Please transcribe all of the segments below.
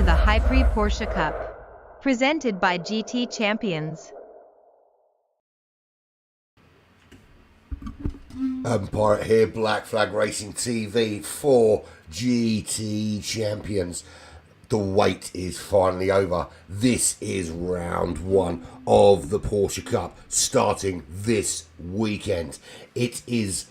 to the Hypre Porsche Cup, presented by GT Champions. Pirate here, Black Flag Racing TV for GT Champions. The wait is finally over. This is round one of the Porsche Cup, starting this weekend. It is.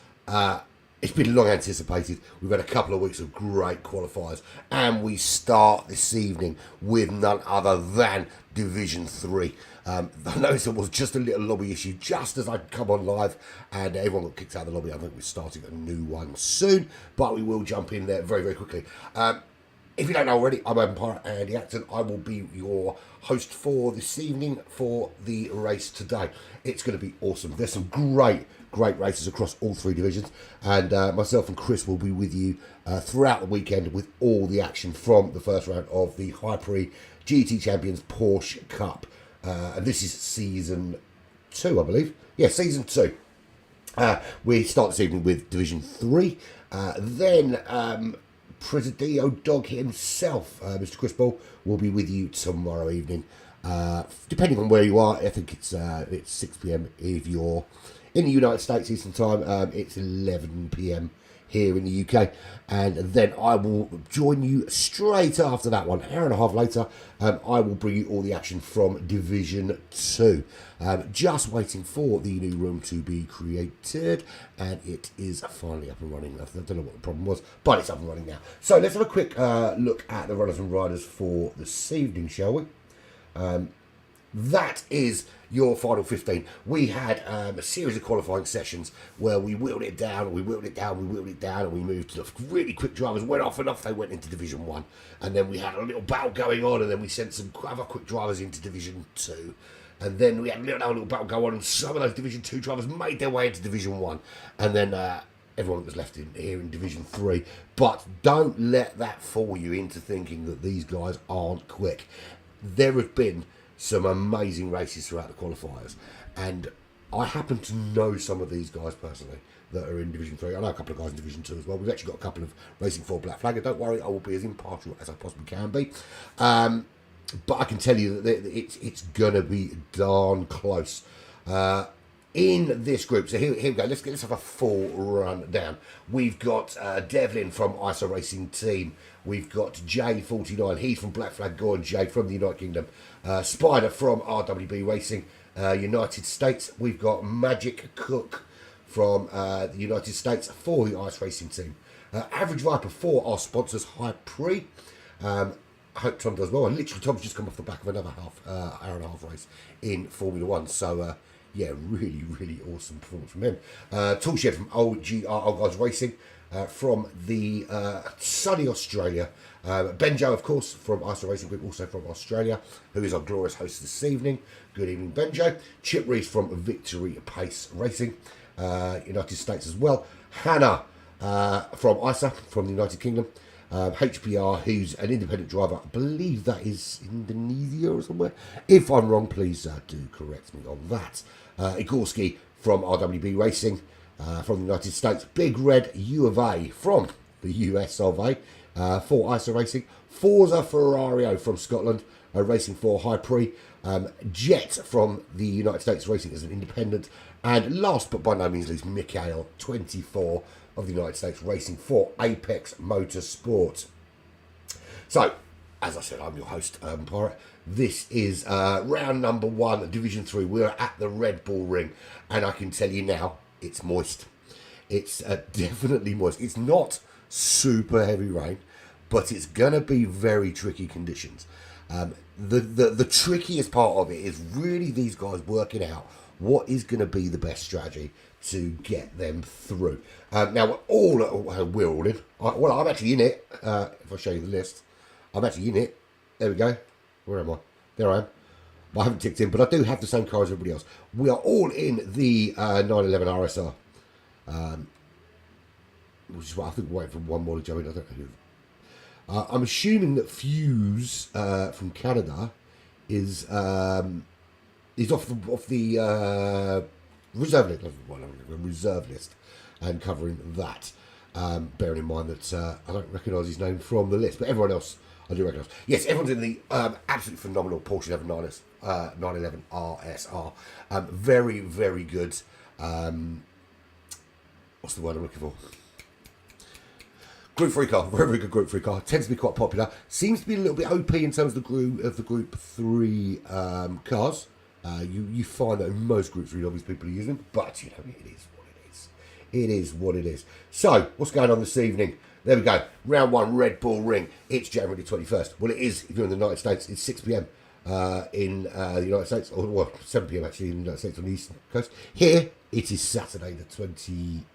It's been long anticipated. We've had a couple of weeks of great qualifiers, and we start this evening with none other than Division 3. I noticed there was just a little lobby issue just as I'd come on live, and everyone got kicked out of the lobby. I think we're starting a new one soon, but we will jump in there very, very quickly. If you don't know already, I'm Pirate Andy Acton. I will be your host for this evening for the race today. It's going to be awesome. There's some great races across all three divisions, and myself and Chris will be with you throughout the weekend with all the action from the first round of the Hypre GT Champions Porsche Cup. And this is season 2, I believe. Yeah, season 2. We start this evening with Division 3. Then Presidio Dog himself, Mr. Chris Ball, will be with you tomorrow evening. Depending on where you are, I think it's 6 p.m. if you're in the United States Eastern Time. It's 11 p.m. here in the UK, and then I will join you straight after that one. An hour and a half later, I will bring you all the action from Division 2. Just waiting for the new room to be created, and it is finally up and running. I don't know what the problem was, but it's up and running now. So let's have a quick look at the runners and riders for this evening, shall we? That is your final 15. We had a series of qualifying sessions where we whittled it down, and we moved to the really quick drivers, went off and off, they went into Division 1. And then we had a little battle going on, and then we sent some other quick drivers into Division 2. And then we had another little battle go on, and some of those Division 2 drivers made their way into Division 1. And then everyone was left here in Division 3. But don't let that fool you into thinking that these guys aren't quick. There have been some amazing races throughout the qualifiers, and I happen to know some of these guys personally that are in Division 3. I know a couple of guys in Division 2 as well. We've actually got a couple of racing for Black Flag. Don't worry, I will be as impartial as I possibly can be. But I can tell you that it's going to be darn close. In this group, so here we go. Let's have a full run down. We've got Devlin from ISA Racing Team. We've got J49. He's from Black Flag Gore, and Jay from the United Kingdom. Spider from RWB Racing, United States. We've got Magic Cook from the United States for the Ice Racing Team. Average Viper for our sponsors, Hypre. I hope Tom does well. And literally, Tom's just come off the back of another hour and a half race in Formula 1. So, yeah, really, really awesome performance from him. Toolshed from Old Guys Racing, from the sunny Australia. Benjo, of course, from ISA Racing Group, also from Australia, who is our glorious host this evening. Good evening, Benjo. Chip Reese from Victory Pace Racing, United States as well. Hannah from ISA, from the United Kingdom. HPR, who's an independent driver. I believe that is Indonesia or somewhere. If I'm wrong, please do correct me on that. Igorski from RWB Racing, from the United States. Big Red U of A from the US of A, for ISA Racing. Forza Ferrario from Scotland, racing for Hypre. Jet from the United States, racing as an independent. And last but by no means least, Mikhail, 24, of the United States, racing for Apex Motorsport. So, as I said, I'm your host, Pirate. This is round number 1, Division 3. We're at the Red Bull Ring, and I can tell you now, it's moist. It's definitely moist. It's not super heavy rain, but it's going to be very tricky conditions. The trickiest part of it is really these guys working out what is going to be the best strategy to get them through. Now, we're all in. I'm actually in it. If I show you the list, I'm actually in it. There we go. Where am I? There I am. I haven't ticked in, but I do have the same car as everybody else. We are all in the 911 RSR. Which is what I think we're waiting for one more to jump in. I don't know who. I'm assuming that Fuse from Canada is off the reserve list and covering that. Bearing in mind that I don't recognise his name from the list, but everyone else I do recognise. Yes, everyone's in the absolutely phenomenal Porsche 911 RSR. Very, very good. What's the word I'm looking for? Group 3 car, very, very good Group 3 car. Tends to be quite popular. Seems to be a little bit OP in terms of the Group 3 cars. You find that in most Group 3 lobbies people are using them, but you know, it is what it is. It is what it is. So, what's going on this evening? There we go. Round 1, Red Bull Ring. It's January 21st. Well, it is if you're in the United States. It's 6 p.m. In the United States, or well, 7 p.m. actually in the United States on the eastern coast. Here, it is Saturday the 22nd.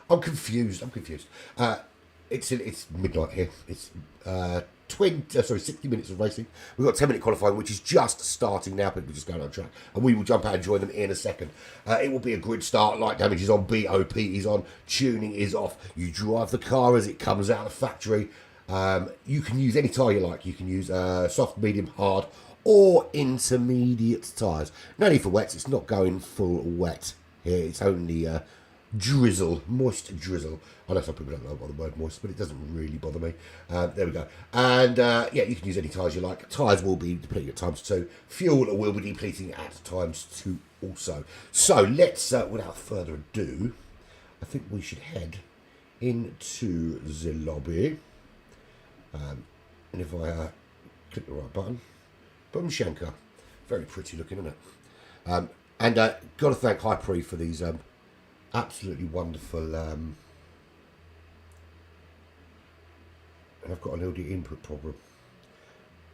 I'm confused. It's midnight here. It's 60 minutes of racing. We've got 10-minute qualifying, which is just starting now. People are just going on track, and we will jump out and join them in a second. It will be a grid start. Light damage is on, BOP is on, tuning is off. You drive the car as it comes out of the factory. You can use any tyre you like. You can use soft, medium, hard, or intermediate tyres. No need for wets. It's not going full wet here. It's only drizzle, moist drizzle. I know some people don't know about the word moist, but it doesn't really bother me. There we go. And yeah, you can use any tyres you like. Tyres will be depleting at times 2. Fuel will be depleting at times 2 also. So let's, without further ado, I think we should head into the lobby. And if I click the right button, boom shanker. Very pretty looking, isn't it? And got to thank Hypre for these absolutely wonderful. And I've got an audio input problem.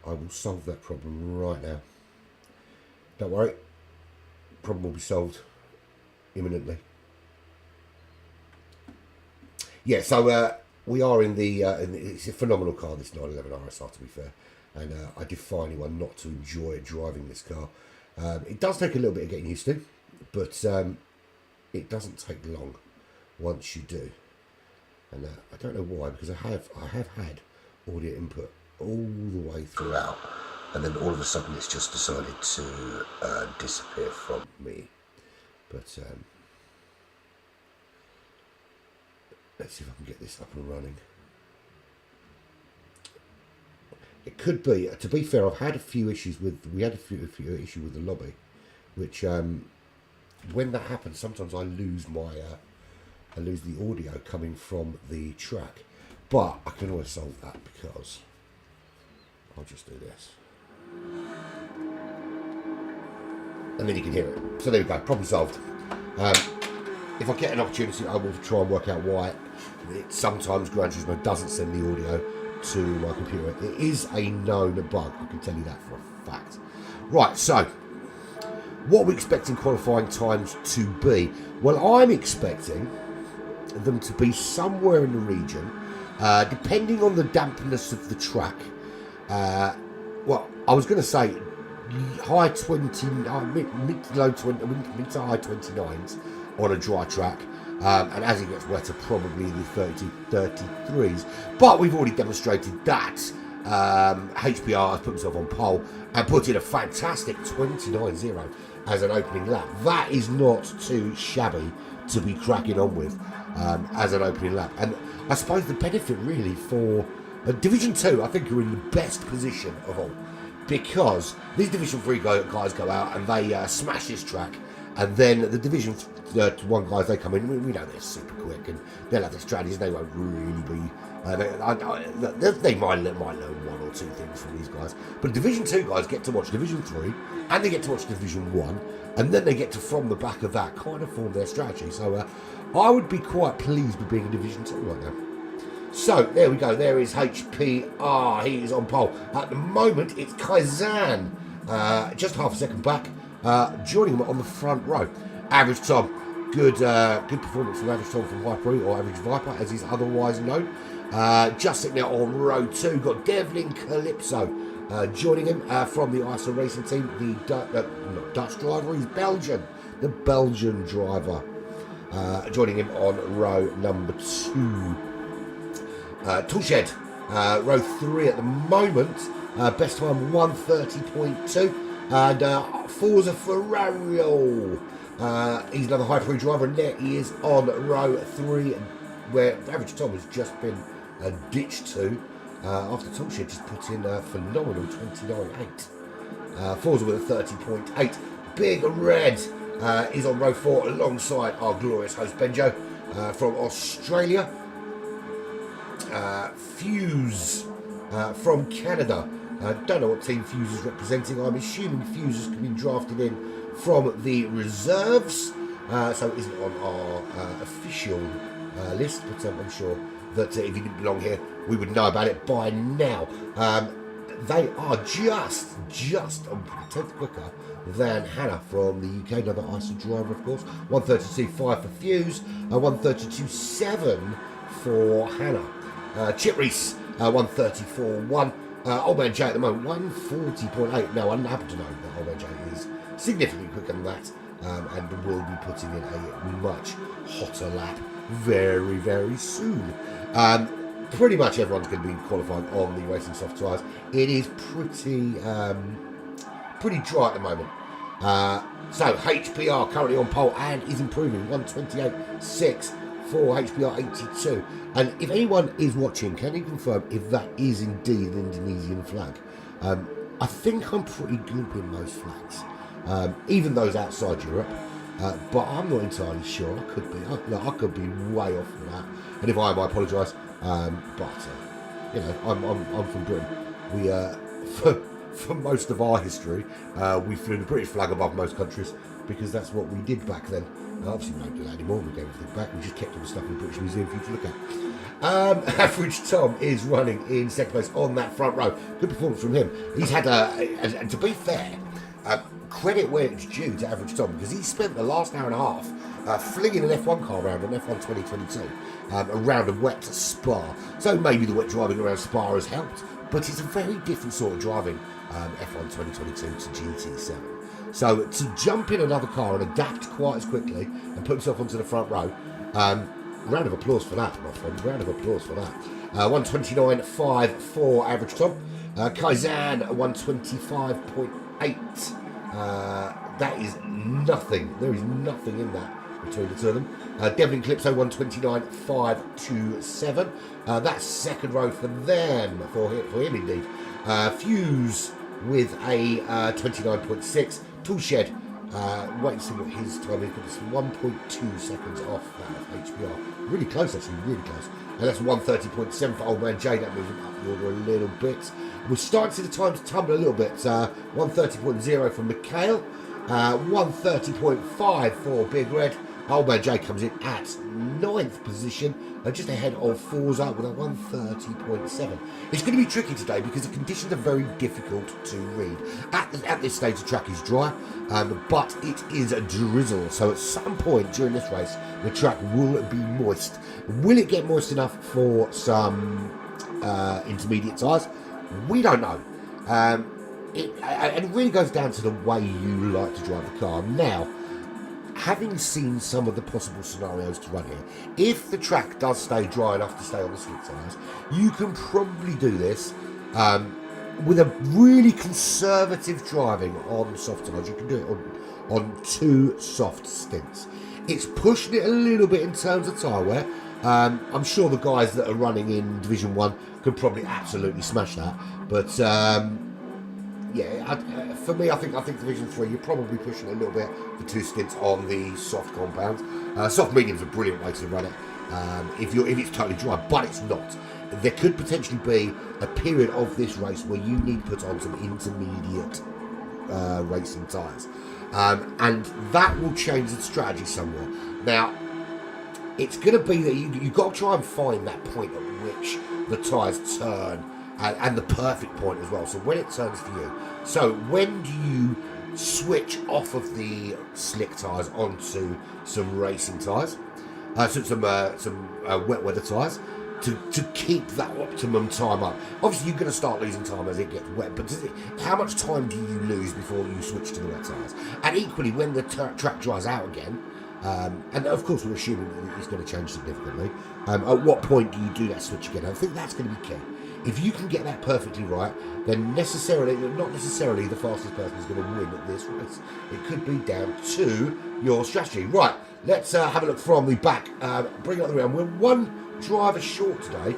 I will solve that problem right now. Don't worry, problem will be solved imminently. Yeah, so we are in the, it's a phenomenal car, this 911 RSR, to be fair. And I defy anyone not to enjoy driving this car. It does take a little bit of getting used to, but it doesn't take long once you do. And I don't know why, because I have had audio input all the way throughout, and then all of a sudden it's just decided to disappear from me. But let's see if I can get this up and running. It could be, to be fair, I've had a few issues with, we had a few issues with the lobby, which when that happens, sometimes I lose my, I lose the audio coming from the track. But I can always solve that, because I'll just do this. And then you can hear it. So there we go, problem solved. If I get an opportunity, I will try and work out why it sometimes Gran Turismo doesn't send the audio to my computer. It is a known bug, I can tell you that for a fact. Right, so what are we expecting qualifying times to be? Well, I'm expecting them to be somewhere in the region, depending on the dampness of the track. Well, I was going to say high 20, mid to low 20, mid to high 29s on a dry track. And as it gets wetter, probably the 33s. But we've already demonstrated that HPR has put himself on pole and put in a fantastic 29.0 as an opening lap. That is not too shabby to be cracking on with as an opening lap. And I suppose the benefit really for Division 2, I think, are in the best position of all, because these Division 3 guys go out and they smash this track. And then the Division 1 guys, they come in, we know they're super quick and they'll have their strategies, they won't really be, they might learn 1 or 2 things from these guys. But Division 2 guys get to watch Division 3 and they get to watch Division 1, and then they get to, from the back of that, kind of form their strategy. So I would be quite pleased with being in Division 2 right now. So there we go, there is HPR, he is on pole. At the moment, it's Kaizen, just half a second back. Joining him on the front row. Average Tom, good performance from Average Tom from Hyper, or Average Viper as he's otherwise known. Just sitting out on row 2, got Devlin Calypso joining him from the ISO Racing team. The not Dutch driver, he's Belgian. The Belgian driver joining him on row number 2. Toolshed, row 3 at the moment. Best time 1:30.2. And Forza Ferrario, he's another Hyper driver, and there he is on row 3. where Average Tom has just been ditched to after Porsche just put in a phenomenal 29.8. Forza with a 30.8. Big Red is on row 4 alongside our glorious host Benjo from Australia. Fuse from Canada. Don't know what team Fuse is representing. I'm assuming Fuse has been drafted in from the reserves, so it isn't on our official list, but I'm sure that if he didn't belong here, we would know about it by now. They are just a tenth quicker than Hannah from the UK, another ISO driver, of course. 132.5 for Fuse, 132.7 for Hannah. Chip Reese, 134.1. Old Man J at the moment, 140.8. Now, I'm happy to know that Old Man J is significantly quicker than that, and will be putting in a much hotter lap very, very soon. Pretty much everyone's going to be qualifying on the Racing Soft tyres. It is pretty dry at the moment. So HPR currently on pole and is improving, 128.6 for HPR 82. And if anyone is watching, can you confirm if that is indeed an Indonesian flag? I think I'm pretty good with most flags, even those outside Europe. But I'm not entirely sure. I could be. I could be way off from that. And if I am, I apologise. But you know, I'm from Britain. We for most of our history, we flew the British flag above most countries because that's what we did back then. Obviously, we don't do that anymore. We gave everything back. We just kept all the stuff in the British Museum for you to look at. Average Tom is running in second place on that front row. Good performance from him. He's had and to be fair, credit where it's due to Average Tom, because he spent the last hour and a half flinging an F1 car around on F1 2022, a round of wet Spa. So maybe the wet driving around Spa has helped, but it's a very different sort of driving, F1 2022 to GT7. So to jump in another car and adapt quite as quickly and put himself onto the front row, round of applause for that, my friend. Round of applause for that. 129.5 for Average Tom. Kaizan 125.8. That is nothing. There is nothing in that between the two of them. Devlin Calypso 129.527. That's second row for them, for him indeed. Fuse with a 29.6. Toolshed, wait and see what his time is, but it's 1.2 seconds off that of HBR. Really close, actually, really close. And that's 130.7 for Old Man J. That moving up the order a little bit. We're starting to see the times tumble a little bit. 130.0 for Mikhail, 130.5 for Big Red. Old Man J comes in at 9th position, just ahead of Forza with a 130.7. It's going to be tricky today because the conditions are very difficult to read. At this stage, the track is dry, but it is a drizzle. So at some point during this race, the track will be moist. Will it get moist enough for some intermediate tyres? We don't know. And it really goes down to the way you like to drive the car. Now, having seen some of the possible scenarios to run here, if the track does stay dry enough to stay on the slick tyres, you can probably do this with a really conservative driving on soft tyres. You can do it on 2 soft stints. It's pushing it a little bit in terms of tyre wear. I'm sure the guys that are running in Division 1 could probably absolutely smash that. But for me, I think Division 3, you're probably pushing a little bit for 2 stints on the soft compounds. Soft medium's a brilliant way to run it if it's totally dry, but it's not. There could potentially be a period of this race where you need to put on some intermediate racing tyres, and that will change the strategy somewhat. Now, it's going to be that you've got to try and find that point at which the tyres turn, and the perfect point as well. So when it turns for you. So when do you switch off of the slick tyres onto some racing tyres? Some wet weather tyres to keep that optimum time up. Obviously, you're going to start losing time as it gets wet, but how much time do you lose before you switch to the wet tyres? And equally, when the track dries out again, and of course we're assuming that it's going to change significantly, at what point do you do that switch again? I think that's going to be key. If you can get that perfectly right, then not necessarily the fastest person is going to win at this race. It could be down to your strategy. Right, let's have a look from the back. Bring it up the round. We're one driver short today,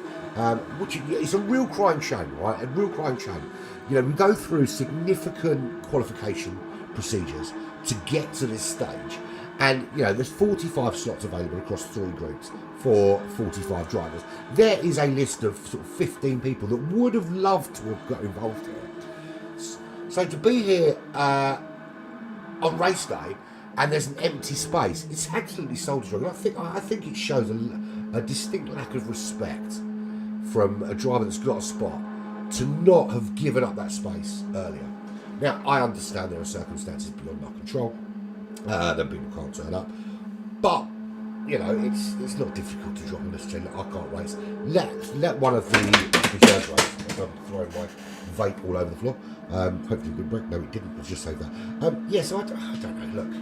which is a real crying shame, right? A real crying shame. You know, we go through significant qualification procedures to get to this stage, and you know, there's 45 slots available across 3 groups for 45 drivers. There is a list of sort of 15 people that would have loved to have got involved here. So to be here on race day and there's an empty space, it's absolutely soul destroying. I think it shows a distinct lack of respect from a driver that's got a spot to not have given up that space earlier. Now, I understand there are circumstances beyond our control, that people can't turn up, but you know, it's not difficult to drop a message. I can't race. Let one of the reserves race. I'm throwing my vape all over the floor. Hopefully it didn't break. No, it didn't. Let's just save that. Yeah, so I don't know. Look,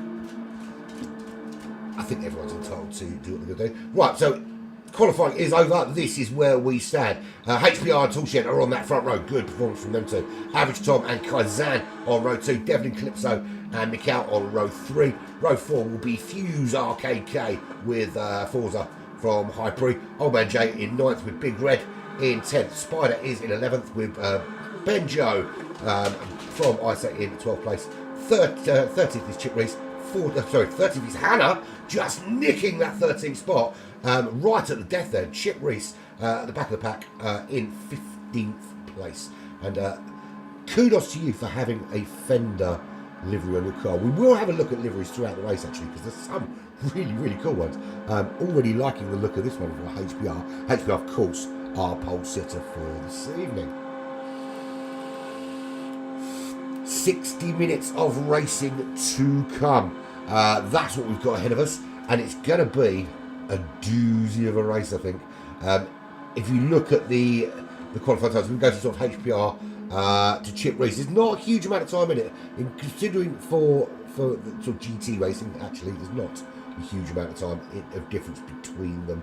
I think everyone's entitled to do what they're going to do. Right, so qualifying is over. This is where we stand. HPR and Toolshed are on that front row. Good performance from them too. Average Tom and Kaizen on row 2. Devlin Calypso and Mikal on row 3. Row 4 will be Fuse RKK with Forza from Hyperi. Old Man J in 9th with Big Red in 10th. Spider is in 11th with Benjo from ISA in 12th place. 30th is Chip Reese. 30th is Hannah, just nicking that 13th spot right at the death there. Chip Reese at the back of the pack in 15th place. And kudos to you for having a Fender livery on your car. We will have a look at liveries throughout the race actually, because there's some really cool ones. Already liking the look of this one for HBR. HBR, of course, our pole sitter for this evening. 60 minutes of racing to come. That's what we've got ahead of us, and it's going to be a doozy of a race, I think. If you look at the qualifying times, we can go to sort of HPR to Chip Reese. There's not a huge amount of time in it, considering for the sort of GT racing. Actually, there's not a huge amount of time of difference between them.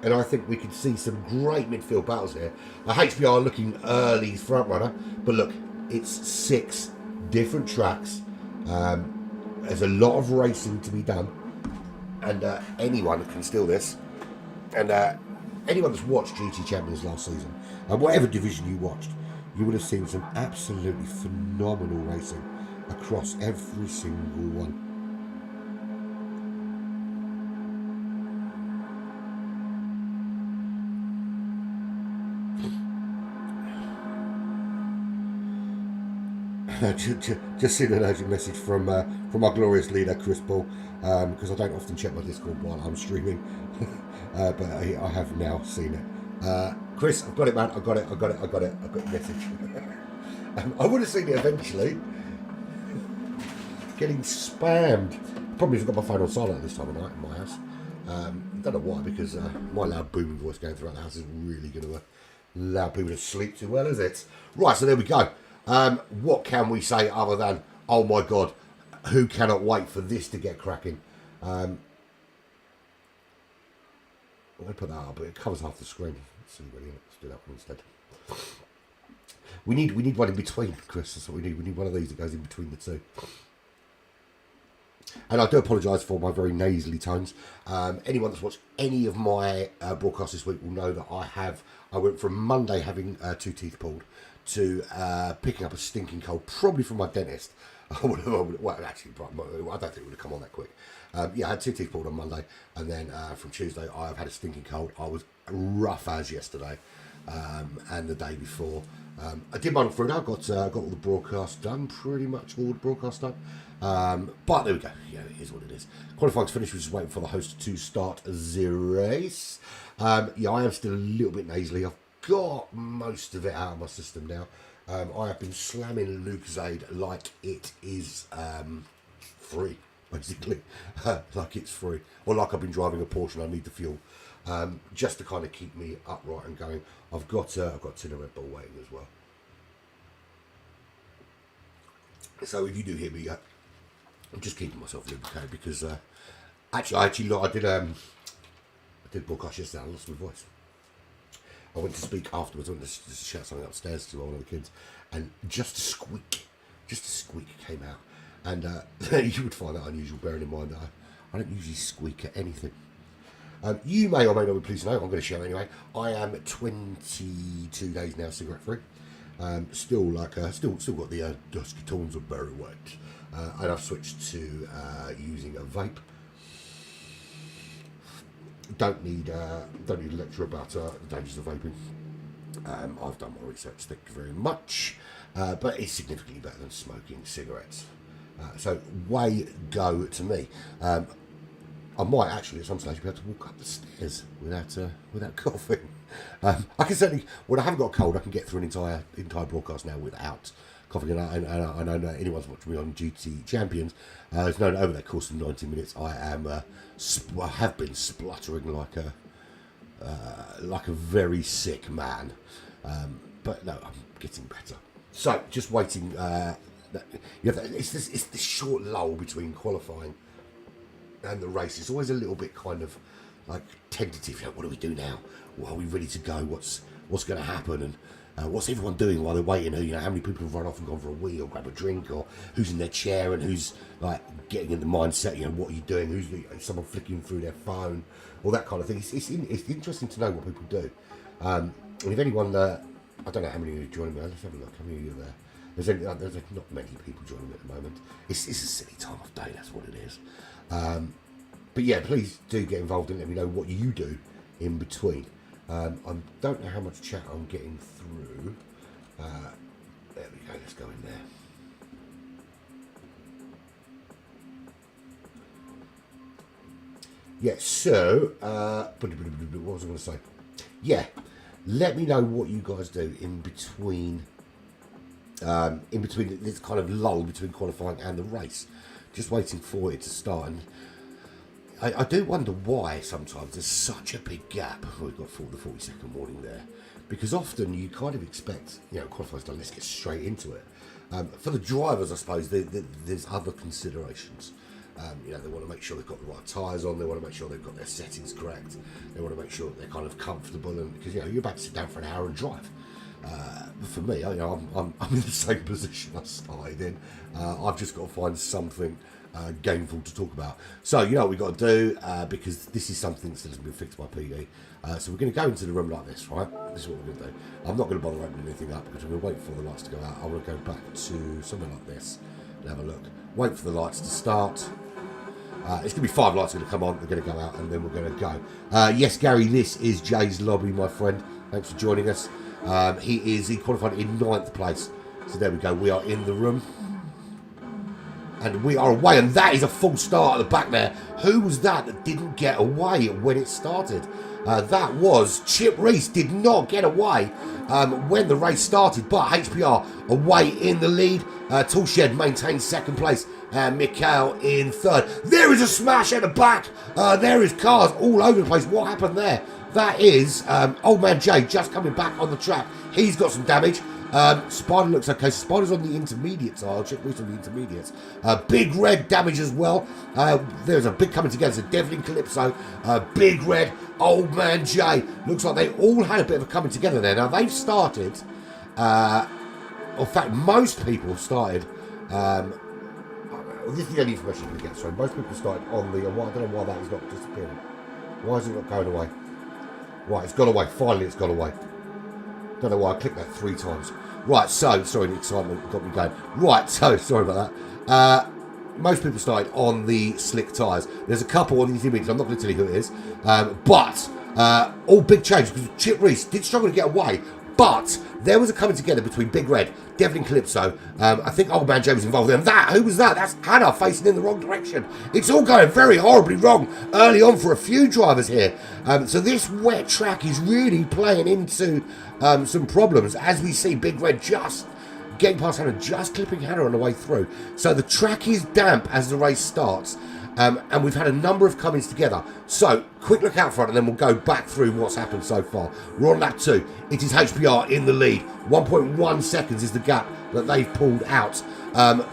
And I think we can see some great midfield battles here. HPR looking early front runner, but look, it's 6 different tracks. There's a lot of racing to be done, and anyone can steal this. And anyone that's watched GT Champions last season, whatever division you watched, you would have seen some absolutely phenomenal racing across every single one. Just seen an urgent message from our glorious leader Chris Ball, because I don't often check my Discord while I'm streaming, but I have now seen it. Chris, I've got it, man. I got the message. I would have seen it eventually. Getting spammed. Probably forgot my phone on silent this time of night in my house. Don't know why, because my loud booming voice going throughout the house is really going to allow people to sleep too well, is it? Right, so there we go. What can we say other than, oh my god, who cannot wait for this to get cracking? I'm going to put that up, but it covers half the screen. Let's see, really. Let's do that one instead. We need one in between, Chris. That's what we need. We need one of these that goes in between the two. And I do apologise for my very nasally tones. Anyone that's watched any of my broadcasts this week will know that I went from Monday having 2 teeth pulled to picking up a stinking cold, probably from my dentist. Well, actually, I don't think it would have come on that quick. Yeah, I had 2 teeth pulled on Monday, and then from Tuesday I've had a stinking cold. I was rough as yesterday, and the day before. I did my through now. Got all the broadcasts done, pretty much all the broadcasts done. But there we go. Yeah, it is what it is. Qualifying's finished. We're just waiting for the host to start the race. Yeah, I am still a little bit nasally. I've got most of it out of my system now. I have been slamming Lucozade like it is free, basically. Like it's free. Or like I've been driving a Porsche and I need the fuel. Just to kind of keep me upright and going. I've got a tin of Red Bull waiting as well. So if you do hear me, I'm just keeping myself lubricated because I did broadcast yesterday. I lost my voice. I went to speak afterwards. I went to shout something upstairs to one of the kids, and just a squeak came out. And you would find that unusual, bearing in mind that I don't usually squeak at anything. You may or may not be pleased to know, I'm going to share anyway. I am 22 days now cigarette free. Still got the dusky tones of berry wet, and I've switched to using a vape. Don't need a lecture about the dangers of vaping. I've done my research, thank you very much, but it's significantly better than smoking cigarettes. So way go to me. I might actually at some stage be able to walk up the stairs without coughing. I can certainly, when I haven't got a cold, I can get through an entire broadcast now without coughing. And I know that anyone's watched me on GT Champions has known over that course of 90 minutes I have been spluttering like a very sick man. But no, I'm getting better. So just waiting. It's this short lull between qualifying and the race. It's always a little bit kind of like tentative. What do we do now? Well, are we ready to go? What's going to happen? And what's everyone doing while they're waiting? How many people have run off and gone for a wee or grab a drink, or who's in their chair and who's like getting in the mindset? What are you doing? Is someone flicking through their phone? All that kind of thing. It's interesting to know what people do. And if anyone, I don't know how many of you are joining me. Let's have a look. How many of you are there? There's not many people joining me at the moment. It's a silly time of day. That's what it is. But yeah, please do get involved and let me know what you do in between. I don't know how much chat I'm getting through. There we go, let's go in there. Yeah, so, what was I going to say? Yeah, let me know what you guys do in between this kind of lull between qualifying and the race. Just waiting for it to start. And I do wonder why sometimes there's such a big gap. We've got the 40-second warning there, because often you kind of expect, qualifying's done, let's get straight into it. For the drivers, I suppose there's other considerations. They want to make sure they've got the right tyres on. They want to make sure they've got their settings correct. They want to make sure they're kind of comfortable, and because you're about to sit down for an hour and drive. For me, I'm in the same position I started in. I've just got to find something gainful to talk about. So you know what we've got to do, because this is something that still hasn't been fixed by PD. So we're going to go into the room like this, right? This is what we're going to do. I'm not going to bother opening anything up because we're going to wait for the lights to go out. I want to go back to somewhere like this and have a look. Wait for the lights to start. It's going to be 5 lights going to come on, they're going to go out, and then we're going to go. Yes, Gary, this is Jay's lobby, my friend. Thanks for joining us. He qualified in 9th place. So there we go, we are in the room. And we are away, and that is a full start at the back there. Who was that didn't get away when it started? That was Chip Reese, did not get away when the race started, but HPR away in the lead. Toolshed maintains 2nd place, and Mikhail in 3rd. There is a smash at the back. There is cars all over the place. What happened there? That is Old Man Jay just coming back on the track. He's got some damage. Spider looks okay. So Spider's on the intermediate tile. Chip Reese on the intermediates. Big Red damage as well. There's a big coming together. So Devlin Calypso, Big Red, Old Man Jay. Looks like they all had a bit of a coming together there. Now they've started. In fact, most people started. This is the only information I'm going to get. So most people started on the. I don't know why that is not disappearing. Why is it not going away? Right, it's gone away. Finally, it's gone away. Don't know why I clicked that 3 times. Right, so, sorry, the excitement got me going. Right, so, sorry about that. Most people started on the slick tyres. There's a couple on these images. I'm not going to tell you who it is. But all big change, because Chip Reese did struggle to get away. But there was a coming together between Big Red, Devlin Calypso. I think Old Man Jay was involved in that. Who was that? That's Hannah facing in the wrong direction. It's all going very horribly wrong early on for a few drivers here. So this wet track is really playing into some problems, as we see Big Red just getting past Hannah, just clipping Hannah on the way through. So the track is damp as the race starts. And we've had a number of comings together. So, quick look out front, and then we'll go back through what's happened so far. We're on lap 2. It is HPR in the lead. 1.1 seconds is the gap that they've pulled out.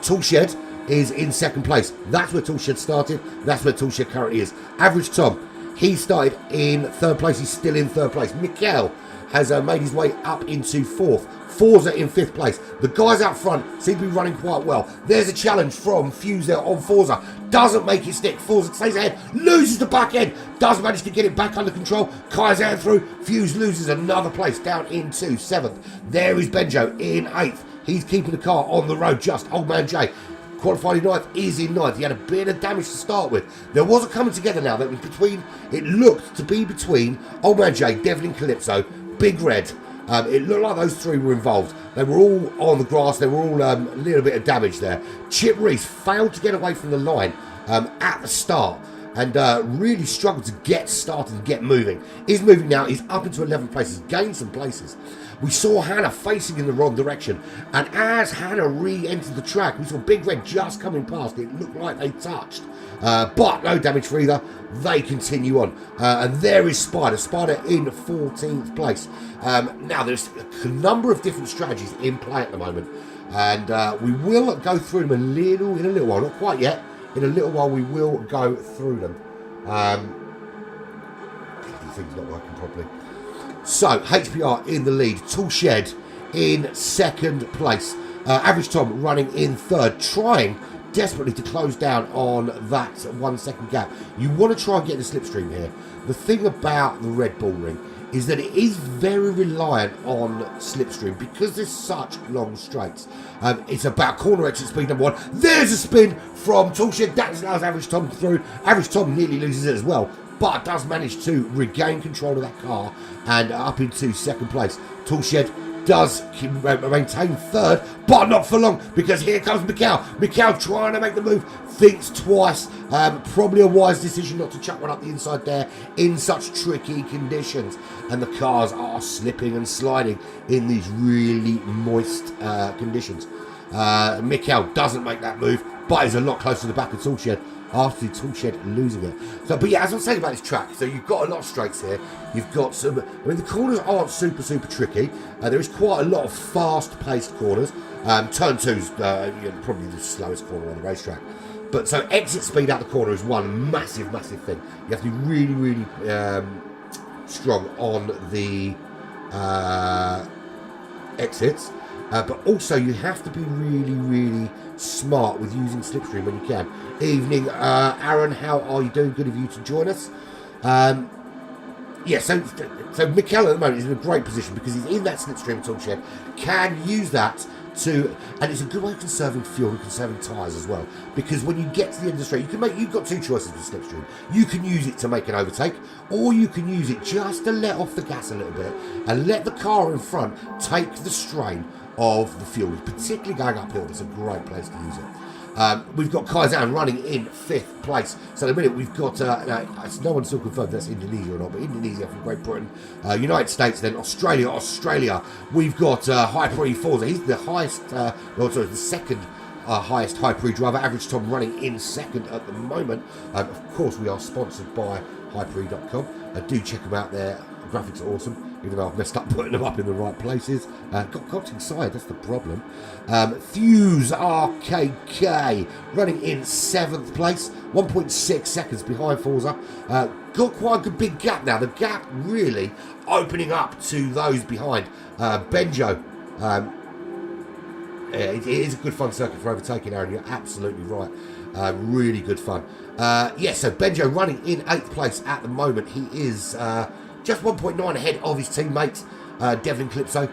Toolshed is in 2nd place. That's where Toolshed started. That's where Toolshed currently is. Average Tom, he started in 3rd place. He's still in 3rd place. Mikhail has made his way up into 4th. Forza in 5th place. The guys out front seem to be running quite well. There's a challenge from Fuse there on Forza. Doesn't make it stick. Forza stays ahead, loses the back end, does manage to get it back under control. Kai's out through. Fuse loses another place down into 7th. There is Benjo in 8th. He's keeping the car on the road just. Old Man Jay qualified in 9th, is in 9th. He had a bit of damage to start with. There was a coming together now that was between, it looked to be between Old Man Jay, Devlin Calypso, Big Red. It looked like those three were involved. They were all on the grass. They were all a little bit of damage there. Chip Reese failed to get away from the line at the start and really struggled to get started and get moving. He's moving now. He's up into 11th place. He's gained some places. We saw Hannah facing in the wrong direction. And as Hannah re-entered the track, we saw Big Red just coming past. It looked like they touched. But no damage for either. They continue on. And there is Spider. Spider in 14th place. Now, there's a number of different strategies in play at the moment. And we will go through them in a little while. Not quite yet. In a little while, we will go through them. The thing's not working properly. So, HPR in the lead. Toolshed in 2nd place. Average Tom running in 3rd. Trying desperately to close down on that 1 second gap. You want to try and get the slipstream here. The thing about the Red Bull Ring is that it is very reliant on slipstream because there's such long straights. It's about corner exit speed number 1. There's a spin from Toolshed. That allows Average Tom through. Average Tom nearly loses it as well, but does manage to regain control of that car and up into 2nd place. Toolshed does maintain 3rd, but not for long, because here comes Mikhail. Mikhail trying to make the move, thinks twice. Probably a wise decision not to chuck one up the inside there in such tricky conditions. And the cars are slipping and sliding in these really moist conditions. Mikhail doesn't make that move, but is a lot closer to the back of Toolshed after Toolshed losing it. So, but yeah, as I was saying about this track, so you've got a lot of straights here. You've got some, I mean, the corners aren't super tricky. There is quite a lot of fast-paced corners. Turn 2's probably the slowest corner on the racetrack. But so exit speed out the corner is one massive thing. You have to be really strong on the exits. But also you have to be really smart with using slipstream when you can. Evening, Aaron, how are you doing? Good of you to join us. Yeah, so Mikkel at the moment is in a great position because he's in that slipstream toolshed, can use that to, and it's a good way of conserving fuel and conserving tyres as well. Because when you get to the end of the straight, you've got two choices with slipstream. You can use it to make an overtake, or you can use it just to let off the gas a little bit and let the car in front take the strain of the fuel. Particularly going uphill, it's a great place to use it. We've got Kaizan running in 5th place. So in a minute we've got, no one's still confirmed that's Indonesia or not, but Indonesia from Great Britain, United States, then Australia. We've got Hyper Forza. He's the highest, the second highest Hyper driver. Average Tom running in 2nd at the moment. Of course, we are sponsored by Hyper.com. Do check them out there. The graphics are awesome, even though I've messed up putting them up in the right places. Got inside, that's the problem. Fuse RKK running in 7th place, 1.6 seconds behind Forza. Got quite a big gap now. The gap really opening up to those behind. Benjo. It is a good fun circuit for overtaking, Aaron. You're absolutely right. Really good fun. So Benjo running in 8th place at the moment. He is just 1.9 ahead of his teammate, Devlin Calypso,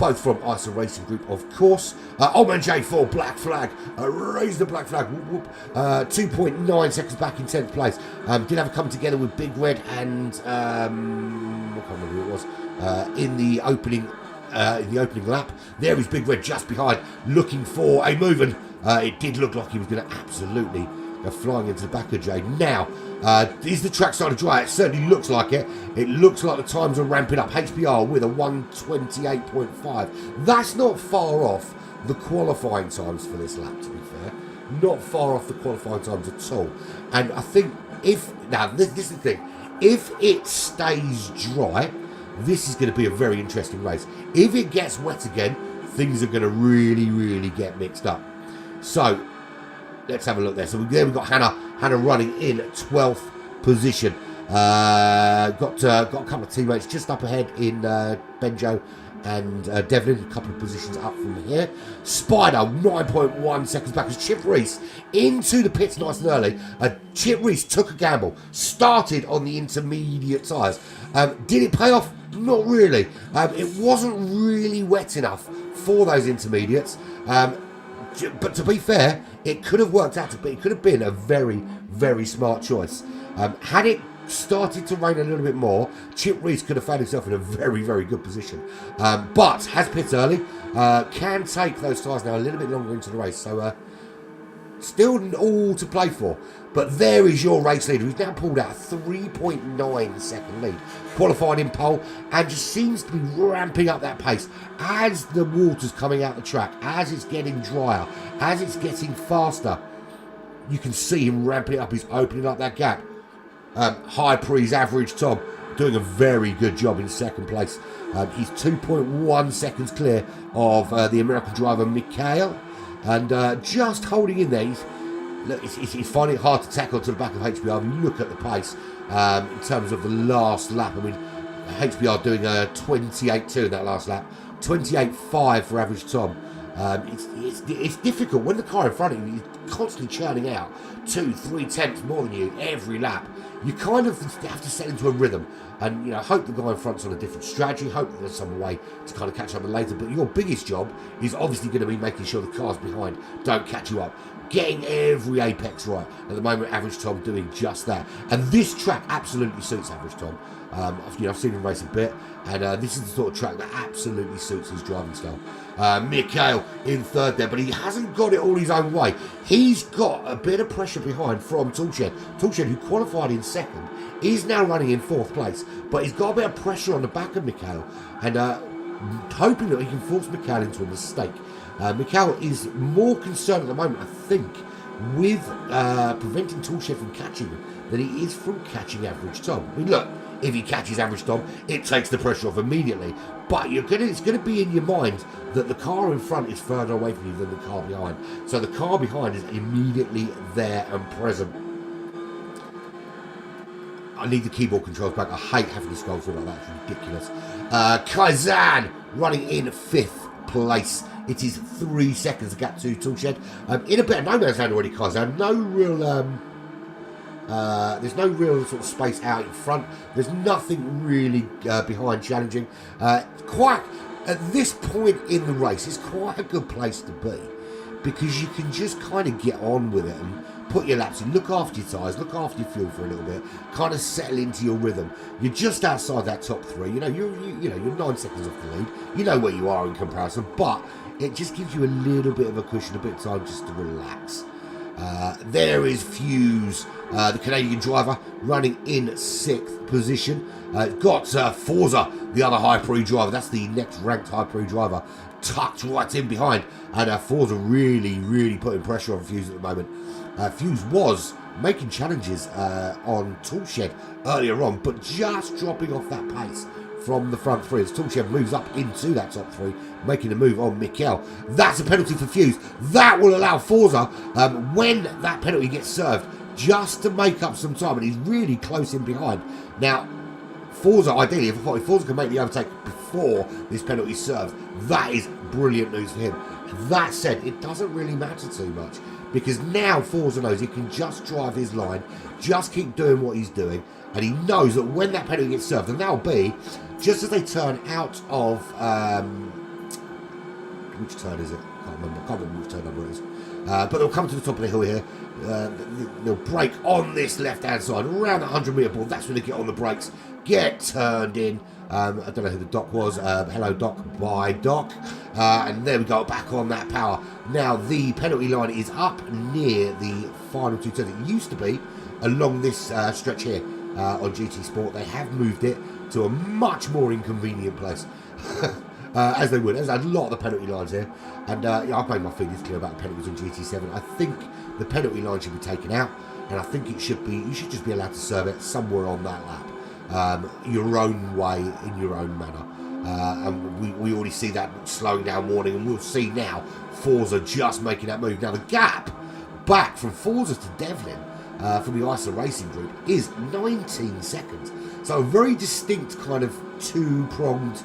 both from ISA Racing Group, of course. Old Man J4, Black Flag, raise the Black Flag, 2.9 seconds back in 10th place. Did have a come together with Big Red and, I can't remember who it was, in the opening lap. There is Big Red just behind, looking for a move, and it did look like he was going to absolutely go flying into the back of Jay. Now, is the track starting to dry? It certainly looks like it. It looks like the times are ramping up. HBR with a 1:28.5. That's not far off the qualifying times for this lap, to be fair. Not far off the qualifying times at all. And I think this is the thing. If it stays dry, this is going to be a very interesting race. If it gets wet again, things are going to really get mixed up. So let's have a look there. So there we've got Hannah running in 12th position. Got a couple of teammates just up ahead in Benjo and Devlin, a couple of positions up from here. Spider, 9.1 seconds back as Chip Reese into the pits nice and early. Chip Reese took a gamble, started on the intermediate tyres. Did it pay off? Not really. It wasn't really wet enough for those intermediates. But to be fair, it could have worked out to be, it could have been a very, very smart choice. Had it started to rain a little bit more, Chip Reese could have found himself in a very, very good position. But has pits early, can take those tyres now a little bit longer into the race. So still all to play for. But there is your race leader, who's now pulled out a 3.9 second lead, qualified in pole, and just seems to be ramping up that pace as the water's coming out the track, as it's getting drier, as it's getting faster. You can see him ramping it up. He's opening up that gap. High Pre's average Tom doing a very good job in second place. He's 2.1 seconds clear of the American driver Mikhail, and just holding in there. He's finding it hard to tackle to the back of HBR. If you look at the pace in terms of the last lap, I mean, HBR doing a 28.2 in that last lap, 28.5 for average Tom. It's difficult when the car in front of you is constantly churning out 2-3 tenths more than you every lap. You kind of have to set into a rhythm, and hope the guy in front's on a different strategy. Hope that there's some way to kind of catch up with later. But your biggest job is obviously going to be making sure the cars behind don't catch you up. Getting every apex right. At the moment, Average Tom doing just that. And this track absolutely suits Average Tom. I've seen him race a bit, and this is the sort of track that absolutely suits his driving style. Mikhail in third there, but he hasn't got it all his own way. He's got a bit of pressure behind from Toolshed. Toolshed, who qualified in second, is now running in fourth place, but he's got a bit of pressure on the back of Mikhail, and hoping that he can force Mikhail into a mistake. Mikhail is more concerned at the moment, I think, with preventing Toolshed from catching him than he is from catching Average Tom. I mean, look, if he catches Average Tom, it takes the pressure off immediately. But it's going to be in your mind that the car in front is further away from you than the car behind. So the car behind is immediately there and present. I need the keyboard controls back. I hate having to scroll through like that. It's ridiculous. Kazan running in fifth place. It is 3 seconds to gap to Toolshed. In a bit of no man's land already, Kazan. No real... there's no real sort of space out in front. There's nothing really behind challenging. Quite at this point in the race, it's quite a good place to be, because you can just kind of get on with it and put your laps in, look after your tyres, look after your fuel for a little bit, kind of settle into your rhythm. You're just outside that top three. You're 9 seconds off the lead. You know where you are in comparison, but it just gives you a little bit of a cushion, a bit of time just to relax. There is Fuse, the Canadian driver, running in 6th position. Got Forza, the other High Pre driver. That's the next ranked High Pre driver, tucked right in behind. And Forza really, really putting pressure on Fuse at the moment. Fuse was making challenges on Toolshed earlier on, but just dropping off that pace from the front three as Toolshed moves up into that top three, making a move on Mikhail. That's a penalty for Fuse. That will allow Forza, when that penalty gets served, just to make up some time, and he's really close in behind. Now, Forza, ideally, if Forza can make the overtake before this penalty is served, that is brilliant news for him. That said, it doesn't really matter too much, because now Forza knows he can just drive his line, just keep doing what he's doing, and he knows that when that penalty gets served, and that'll be just as they turn out of which turn is it? I can't remember which turn number it is. But they'll come to the top of the hill here. They'll brake on this left-hand side, around the 100-metre board. That's when they get on the brakes, get turned in. I don't know who the Doc was. Hello, Doc. Bye, Doc. And there we go, back on that power. Now, the penalty line is up near the final two turns. It used to be along this stretch here on GT Sport. They have moved it to a much more inconvenient place. As they would. There's a lot of the penalty lines here. And I've made my feelings clear about the penalties on GT7. I think the penalty line should be taken out. And I think it should be, you should just be allowed to serve it somewhere on that lap. Your own way, in your own manner. And we already see that slowing down warning. And we'll see now Forza just making that move. Now the gap back from Forza to Devlin from the ISA Racing Group is 19 seconds. So a very distinct kind of two-pronged,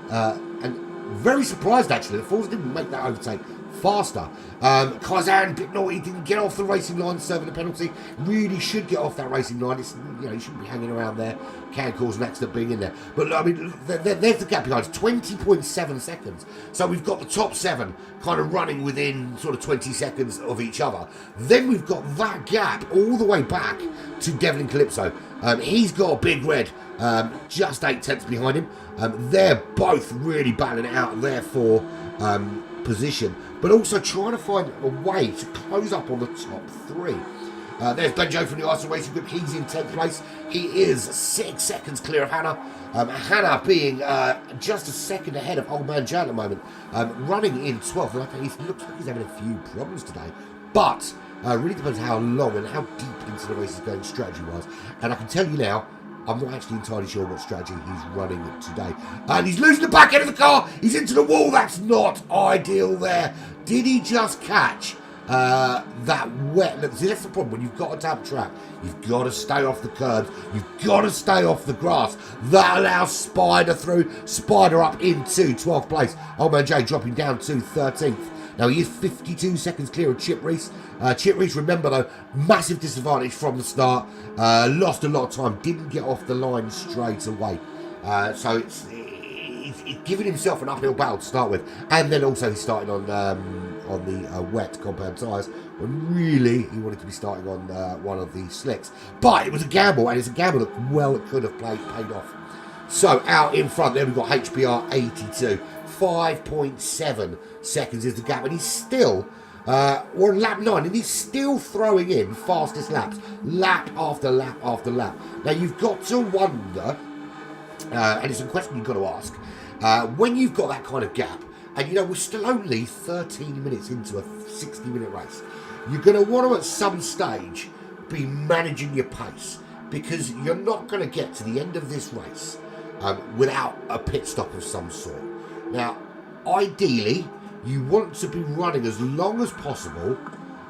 and very surprised actually that Forza didn't make that overtake faster. Kazan, bit naughty, didn't get off the racing line, serving a penalty. Really should get off that racing line. It's, you know, he shouldn't be hanging around there. Can cause an accident being in there. But I mean, there's the gap behind. It's 20.7 seconds. So we've got the top 7 kind of running within sort of 20 seconds of each other. Then we've got that gap all the way back to Devlin Calypso. He's got a big red, just 8 tenths behind him. They're both really battling it out there for position, but also trying to find a way to close up on the top 3. There's Benjo from the ISA Racing Group. He's in 10th place. He is 6 seconds clear of Hannah. Hannah being just a second ahead of Old Man Jan at the moment, running in 12th. And he looks like he's having a few problems today, but really depends how long and how deep into the race he's going strategy-wise. And I can tell you now, I'm not actually entirely sure what strategy he's running today. And he's losing the back end of the car. He's into the wall. That's not ideal there. Did he just catch that wet? Look, see, that's the problem. When you've got a damp track, you've got to stay off the curbs. You've got to stay off the grass. That allows Spider through. Spider up into 12th place. Old Man J dropping down to 13th. Now, he is 52 seconds clear of Chip Reese. Chip Reese, remember, though, massive disadvantage from the start. Lost a lot of time. Didn't get off the line straight away. So it's giving himself an uphill battle to start with. And then also he's starting on the wet compound tyres, when really he wanted to be starting on one of the slicks. But it was a gamble, and it's a gamble that, well, it could have paid off. So out in front there, we've got HBR 82. 5.7 seconds is the gap, and he's still we're on lap 9, and he's still throwing in fastest laps, lap after lap after lap. Now you've got to wonder, and it's a question you've got to ask, when you've got that kind of gap, and you know we're still only 13 minutes into a 60-minute race, you're going to want to at some stage be managing your pace, because you're not going to get to the end of this race without a pit stop of some sort. Now, ideally, you want to be running as long as possible,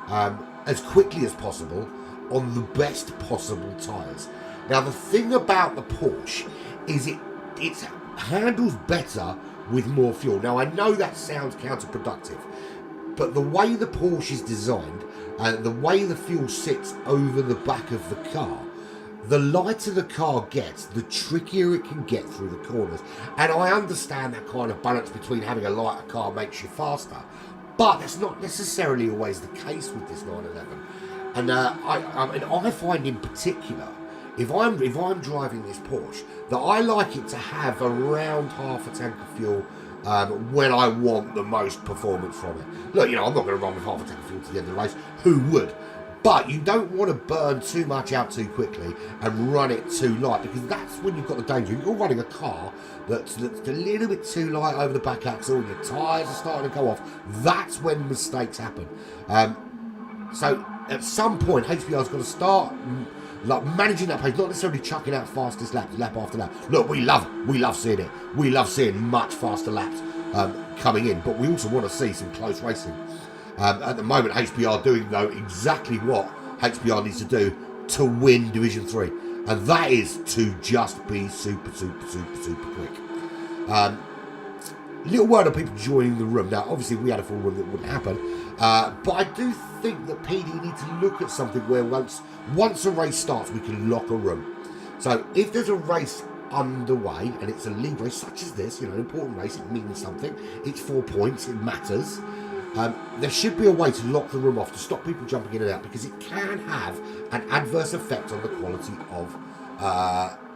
as quickly as possible, on the best possible tyres. Now, the thing about the Porsche is it handles better with more fuel. Now, I know that sounds counterproductive, but the way the Porsche is designed and the way the fuel sits over the back of the car, the lighter the car gets, the trickier it can get through the corners. And I understand that kind of balance between having a lighter car makes you faster, but that's not necessarily always the case with this 911. And I find in particular, if I'm driving this Porsche, that I like it to have around half a tank of fuel when I want the most performance from it. Look, you know, I'm not going to run with half a tank of fuel to the end of the race. Who would? But you don't want to burn too much out too quickly and run it too light, because that's when you've got the danger. You're running a car that's a little bit too light over the back axle and your tyres are starting to go off. That's when mistakes happen. So at some point, HBR's got to start like managing that pace, not necessarily chucking out fastest laps lap after lap. Look, we love seeing it. We love seeing much faster laps coming in, but we also want to see some close racing. At the moment, HBR doing, though, exactly what HBR needs to do to win Division 3. And that is to just be super quick. Little word on people joining the room. Now, obviously, we had a full room that wouldn't happen. But I do think that PD need to look at something where once a race starts, we can lock a room. So if there's a race underway, and it's a league race such as this, you know, an important race, it means something. It's 4 points, it matters. There should be a way to lock the room off to stop people jumping in and out, because it can have an adverse effect on the quality of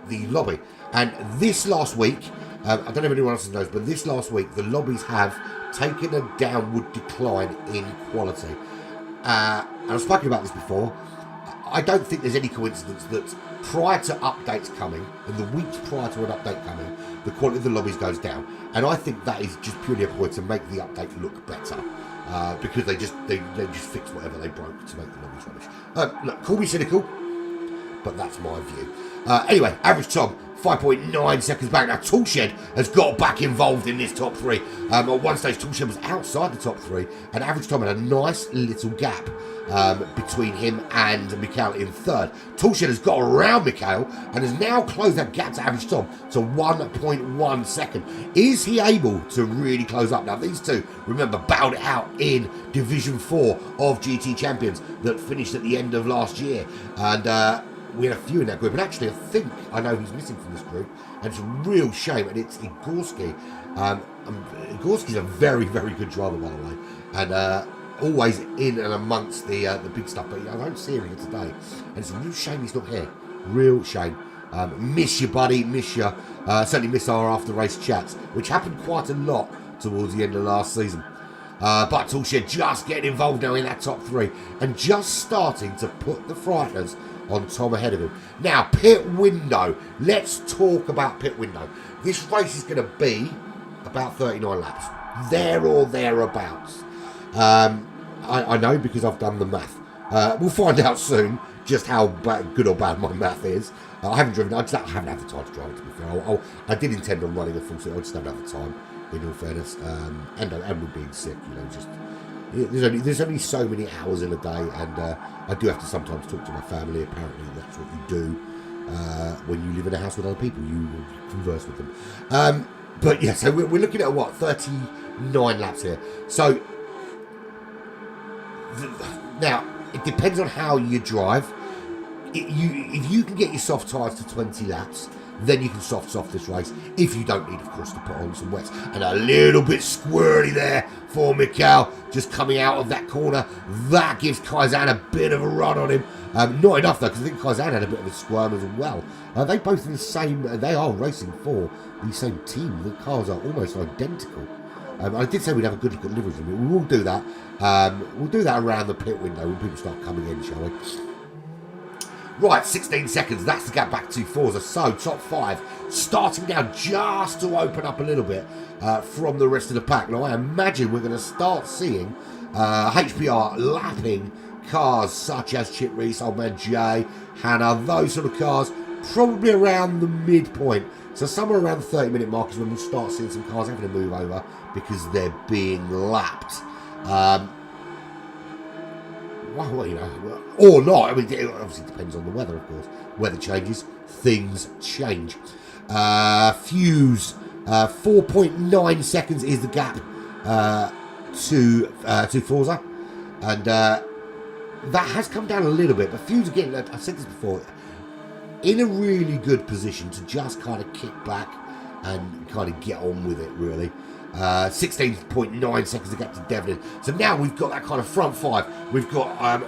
the lobby. And this last week, I don't know if anyone else knows, but this last week the lobbies have taken a downward decline in quality. And I've spoken about this before. I don't think there's any coincidence that prior to updates coming, and the weeks prior to an update coming, the quality of the lobbies goes down. And I think that is just purely a point to make the update look better. Because they just fixed whatever they broke to make the lobbies rubbish. Look, call me cynical, but that's my view. Anyway, average Tom, 5.9 seconds back. Now, Toolshed has got back involved in this top three. At one stage, Toolshed was outside the top three, and average Tom had a nice little gap between him and Mikhail in third. Toolshed has got around Mikhail and has now closed that gap to average Tom to 1.1 second. Is he able to really close up? Now, these two, remember, bowed it out in Division 4 of GT Champions that finished at the end of last year. And we had a few in that group, and actually I think I know who's missing from this group, and it's a real shame, and it's Igorski. Igorski's a very, very good driver, by the way, and always in and amongst the big stuff, but I don't see him here today, and it's a real shame he's not here. Real shame. Miss you, buddy, miss you. Certainly miss our after-race chats, which happened quite a lot towards the end of last season. But Toolshed just getting involved now in that top three, and just starting to put the frighteners on Tom ahead of him. Now, pit window. Let's talk about pit window. This race is going to be about 39 laps. There or thereabouts. I know because I've done the math. We'll find out soon just how good or bad my math is. I haven't driven. I haven't had the time to drive it, to be fair. I did intend on running a full set. I just haven't had the time, in all fairness. And with being sick, just... There's only so many hours in a day, and I do have to sometimes talk to my family. Apparently, that's what you do when you live in a house with other people. You converse with them. But yeah, so we're looking at what, 39 laps here. So now it depends on how you drive. If you can get your soft tyres to 20 laps, then you can soft this race, if you don't need, of course, to put on some wets. And a little bit squirrely there for Mikhail, just coming out of that corner. That gives Kaizan a bit of a run on him. Not enough, though, because I think Kaizan had a bit of a squirm as well. They both in the same... They are racing for the same team. The cars are almost identical. I did say we'd have a good look at liveries, and we will do that. We'll do that around the pit window when people start coming in, shall we? Right, 16 seconds. That's the gap back to Forza. So, top five starting now just to open up a little bit from the rest of the pack. Now, I imagine we're going to start seeing HPR lapping cars such as Chip Reese, Old Man Jay, Hannah, those sort of cars, probably around the midpoint. So, somewhere around the 30-minute mark is when we'll start seeing some cars having to move over because they're being lapped. Well, or not. I mean, it obviously depends on the weather, of course. Weather changes, things change. Fuse, 4.9 seconds is the gap to Forza, and that has come down a little bit. But Fuse, again, I said this before, in a really good position to just kind of kick back and kind of get on with it, really. 16.9 seconds to get to Devlin. So now we've got that kind of front five. We've got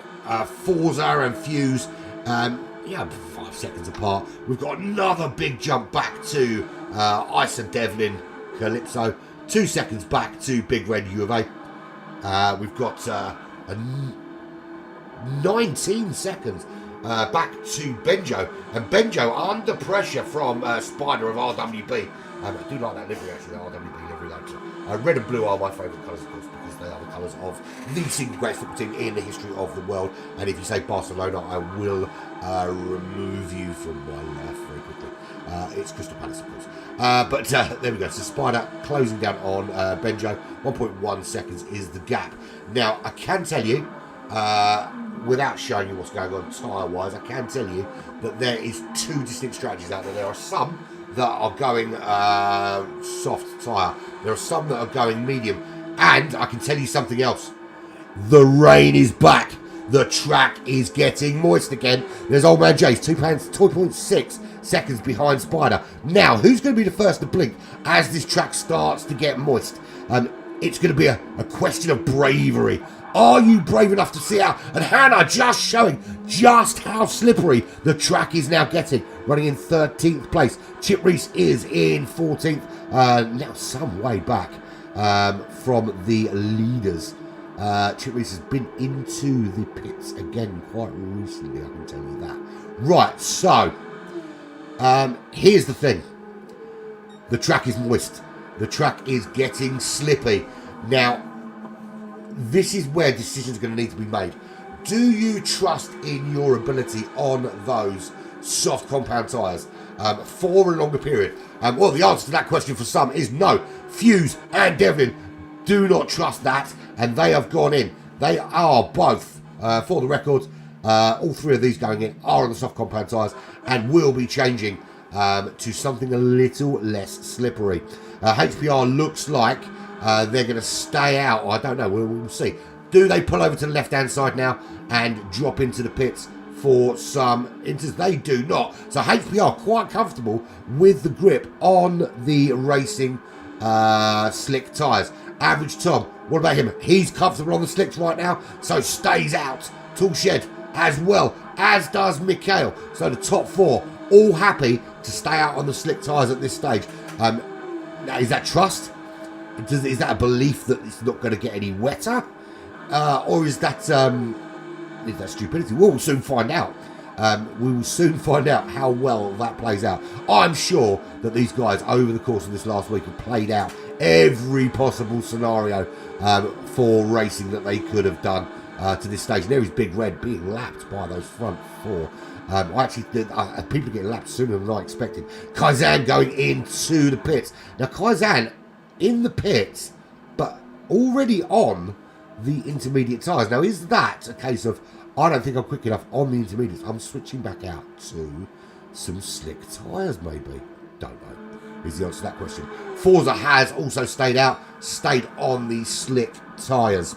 Forza and Fuse, 5 seconds apart. We've got another big jump back to Isa, Devlin, Calypso. 2 seconds back to Big Red U of A. We've got 19 seconds back to Benjo. And Benjo under pressure from Spider of RWB. I do like that livery, actually, the RWB livery. Red and blue are my favourite colours, of course, because they are the colours of the single greatest football team in the history of the world. And if you say Barcelona, I will remove you from my life very quickly. It's Crystal Palace, of course. But there we go. So Spider closing down on Benjo. 1.1 seconds is the gap. Now, I can tell you, without showing you what's going on tyre-wise, I can tell you that there is two distinct strategies out there. There are some that are going soft tyre. There are some that are going medium. And I can tell you something else. The rain is back. The track is getting moist again. There's Old Man Jay's 2.6 seconds behind Spider. Now, who's going to be the first to blink as this track starts to get moist? It's going to be a question of bravery. Are you brave enough to see out? And Hannah just showing just how slippery the track is now getting. Running in 13th place. Chip Reese is in 14th. Now some way back from the leaders. Chip Reese has been into the pits again quite recently, I can tell you that. Right, so here's the thing. The track is moist. The track is getting slippy. Now, this is where decisions are going to need to be made. Do you trust in your ability on those soft compound tyres for a longer period? Well, the answer to that question for some is no. Fuse and Devlin do not trust that, and they have gone in. They are both, for the record, all three of these going in are on the soft compound tyres and will be changing to something a little less slippery. HPR looks like they're going to stay out. I don't know. We'll see. Do they pull over to the left-hand side now and drop into the pits for some inters? They do not. So HPR quite comfortable with the grip on the racing slick tyres. Average Tom, what about him? He's comfortable on the slicks right now, so stays out. Tool Shed as well, as does Mikhail. So the top four all happy to stay out on the slick tyres at this stage. Now, is that trust? Is that a belief that it's not going to get any wetter? Or is that stupidity? We'll soon find out. We will soon find out how well that plays out. I'm sure that these guys, over the course of this last week, have played out every possible scenario for racing that they could have done to this stage. And there is Big Red being lapped by those front four. People getting lapped sooner than I expected. Kaizan going into the pits. Now, Kaizan in the pits, but already on the intermediate tyres. Now, is that a case of, I don't think I'm quick enough on the intermediates, I'm switching back out to some slick tyres maybe? Don't know, is the answer to that question. Forza has also stayed on the slick tyres.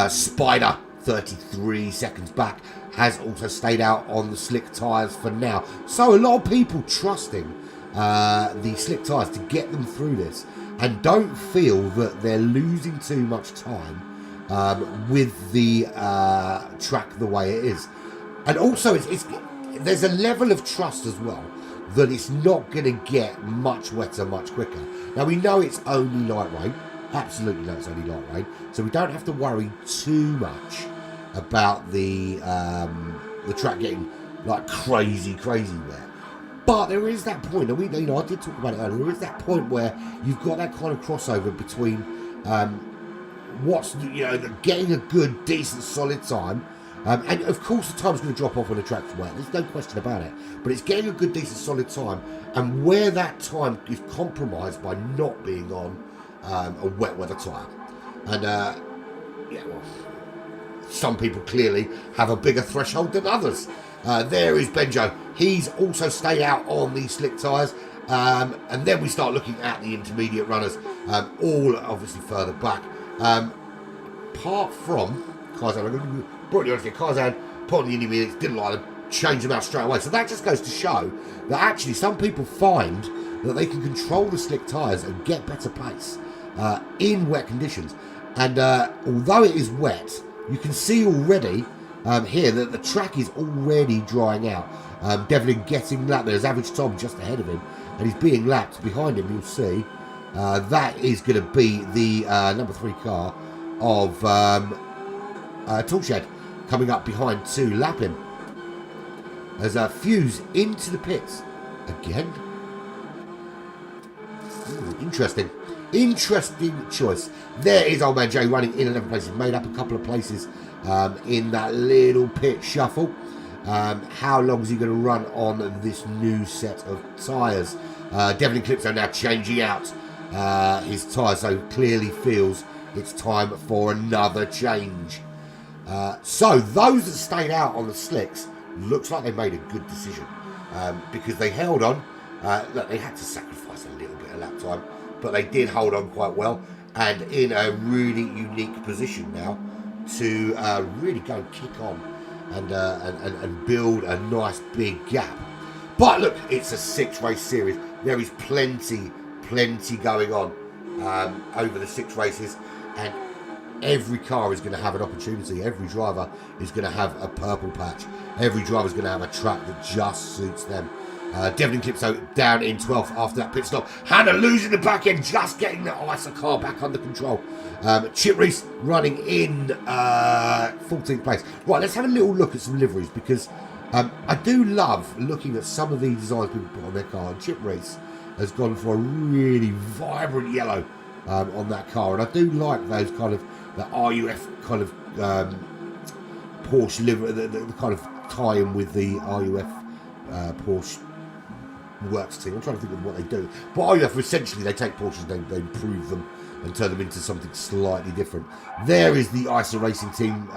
Spider, 33 seconds back, has also stayed out on the slick tyres for now. So a lot of people trusting the slick tyres to get them through this and don't feel that they're losing too much time with the track the way it is. And also, there's a level of trust as well that it's not going to get much wetter much quicker. Now, we know it's only light rain. Absolutely know it's only light rain. So we don't have to worry too much about the track getting like crazy wet. But there is that point, and I did talk about it earlier. There is that point where you've got that kind of crossover between getting a good, decent, solid time, and of course the time's going to drop off when the track's wet. There's no question about it. But it's getting a good, decent, solid time, and where that time is compromised by not being on a wet weather tyre. And some people clearly have a bigger threshold than others. There is Benjo. He's also stayed out on the slick tyres. And then we start looking at the intermediate runners, all obviously further back. Apart from Kaizan, I'm going to be brutally honest here, Kaizan put on the intermediates, didn't like them, changed them out straight away. So that just goes to show that actually some people find that they can control the slick tyres and get better pace in wet conditions. And although it is wet, you can see already here that the track is already drying out. Devlin getting lapped. There's Average Tom just ahead of him, and he's being lapped behind him. You'll see that is going to be the number 3 car of Toolshed coming up behind to lap him. There's a Fuse into the pits again. Interesting choice. There is Old Man Jay running in 11 places, made up a couple of places in that little pit shuffle. How long is he going to run on this new set of tyres? Devlin Clipso now changing out his tyres, so clearly feels it's time for another change. So those that stayed out on the slicks, looks like they made a good decision because they held on. Look, they had to sacrifice a little bit of lap time, but they did hold on quite well and in a really unique position now to really go and kick on and build a nice big gap. But look, it's a 6-race series. There is plenty going on over the 6 races, and every car is going to have an opportunity. Every driver is going to have a purple patch. Every driver is going to have a track that just suits them. Devlin Clipso down in 12th after that pit stop. Hannah losing the back end, just getting the ISA car back under control. Chip Reese running in 14th place. Right, let's have a little look at some liveries, because I do love looking at some of the designs people put on their car. And Chip Reese has gone for a really vibrant yellow on that car, and I do like those kind of the RUF kind of Porsche livery, the kind of tie in with the RUF Porsche works team. I'm trying to think of what they do. But RUF, essentially, they take Porsches, they improve them and turn them into something slightly different. There is the ISA Racing Team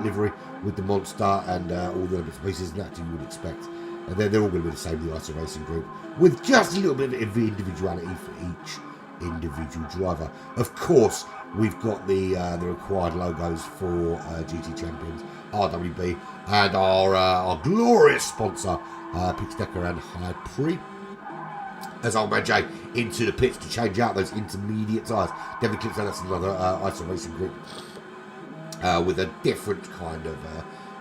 livery with the Monster and all the other pieces that you would expect. And they're all going to be the same, the ISA Racing Group, with just a little bit of individuality for each individual driver. Of course, we've got the required logos for GT Champions, RWB, and our glorious sponsor, Pixdecker and High Pre. As old man Jay into the pits to change out those intermediate tyres. Devin Clips, and that's another ISA Racing Group with a different kind of.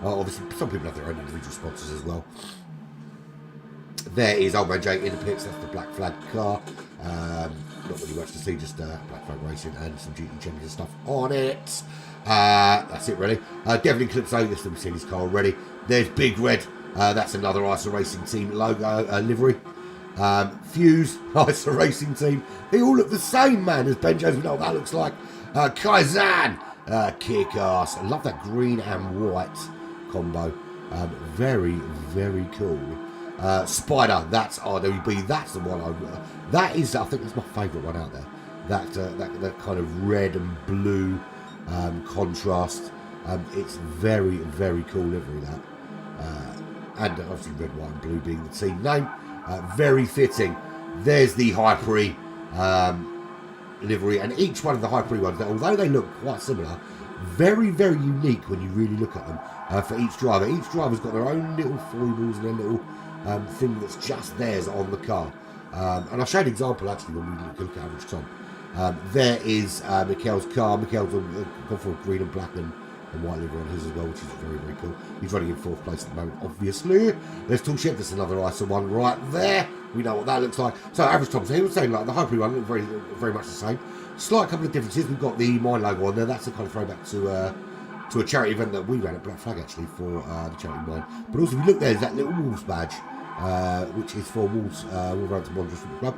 Obviously, some people have their own individual sponsors as well. There is old man Jay in the pits. That's the Black Flag car. Not really much to see, just Black Flag Racing and some GT Champions stuff on it. That's it, really. Devlin Clipso, this we've seen his car already. There's Big Red. That's another ISA Racing Team logo livery. Fuse, ISA Racing Team. They all look the same, man, as Ben Jones. We know what that looks like. Kaizen, kick ass. I love that green and white combo. Very, very cool. Spider, that's RWB. That's the one that is, I think that's my favourite one out there. That kind of red and blue contrast. It's very, very cool livery, that. And obviously red, white and blue being the team name. Very fitting. There's the High Pre livery, and each one of the High Pre ones, although they look quite similar, very, very unique when you really look at them for each driver. Each driver's got their own little foibles and their little thing that's just theirs on the car. And I showed an example actually when we look at Average Tom. There is Mikkel's car. Mikkel's gone for green and black and white livery on his as well, which is very, very cool. He's running in 4th place at the moment, obviously. There's Toolshed, that's another ISA one right there. We know what that looks like. So Average Tom, so he was saying like the High Pre one looked very, very much the same. Slight couple of differences. We've got the Mine logo on there. That's a kind of throwback to a charity event that we ran at Black Flag actually for the charity Mine. But also if you look there's that little Wolves badge, which is for Wolverhampton Wanderers Football Club.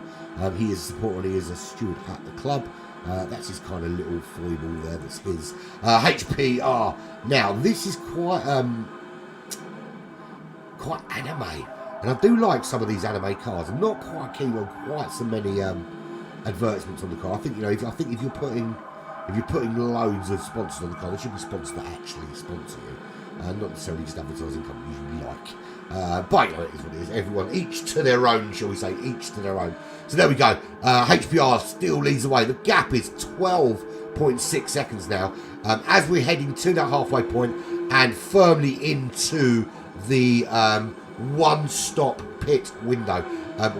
He is a supporter and he is a steward at the club. That's his kind of little foible there, that's his. HPR. Now, this is quite anime. And I do like some of these anime cars. I'm not quite keen on quite so many advertisements on the car. I think, if you're putting loads of sponsors on the car, there should be sponsors that actually sponsor you. Not necessarily just advertising companies you like. But it is what it is. Everyone, each to their own, shall we say, each to their own. So there we go. HPR still leads the way. The gap is 12.6 seconds now. As we're heading to that halfway point and firmly into the one-stop pit window.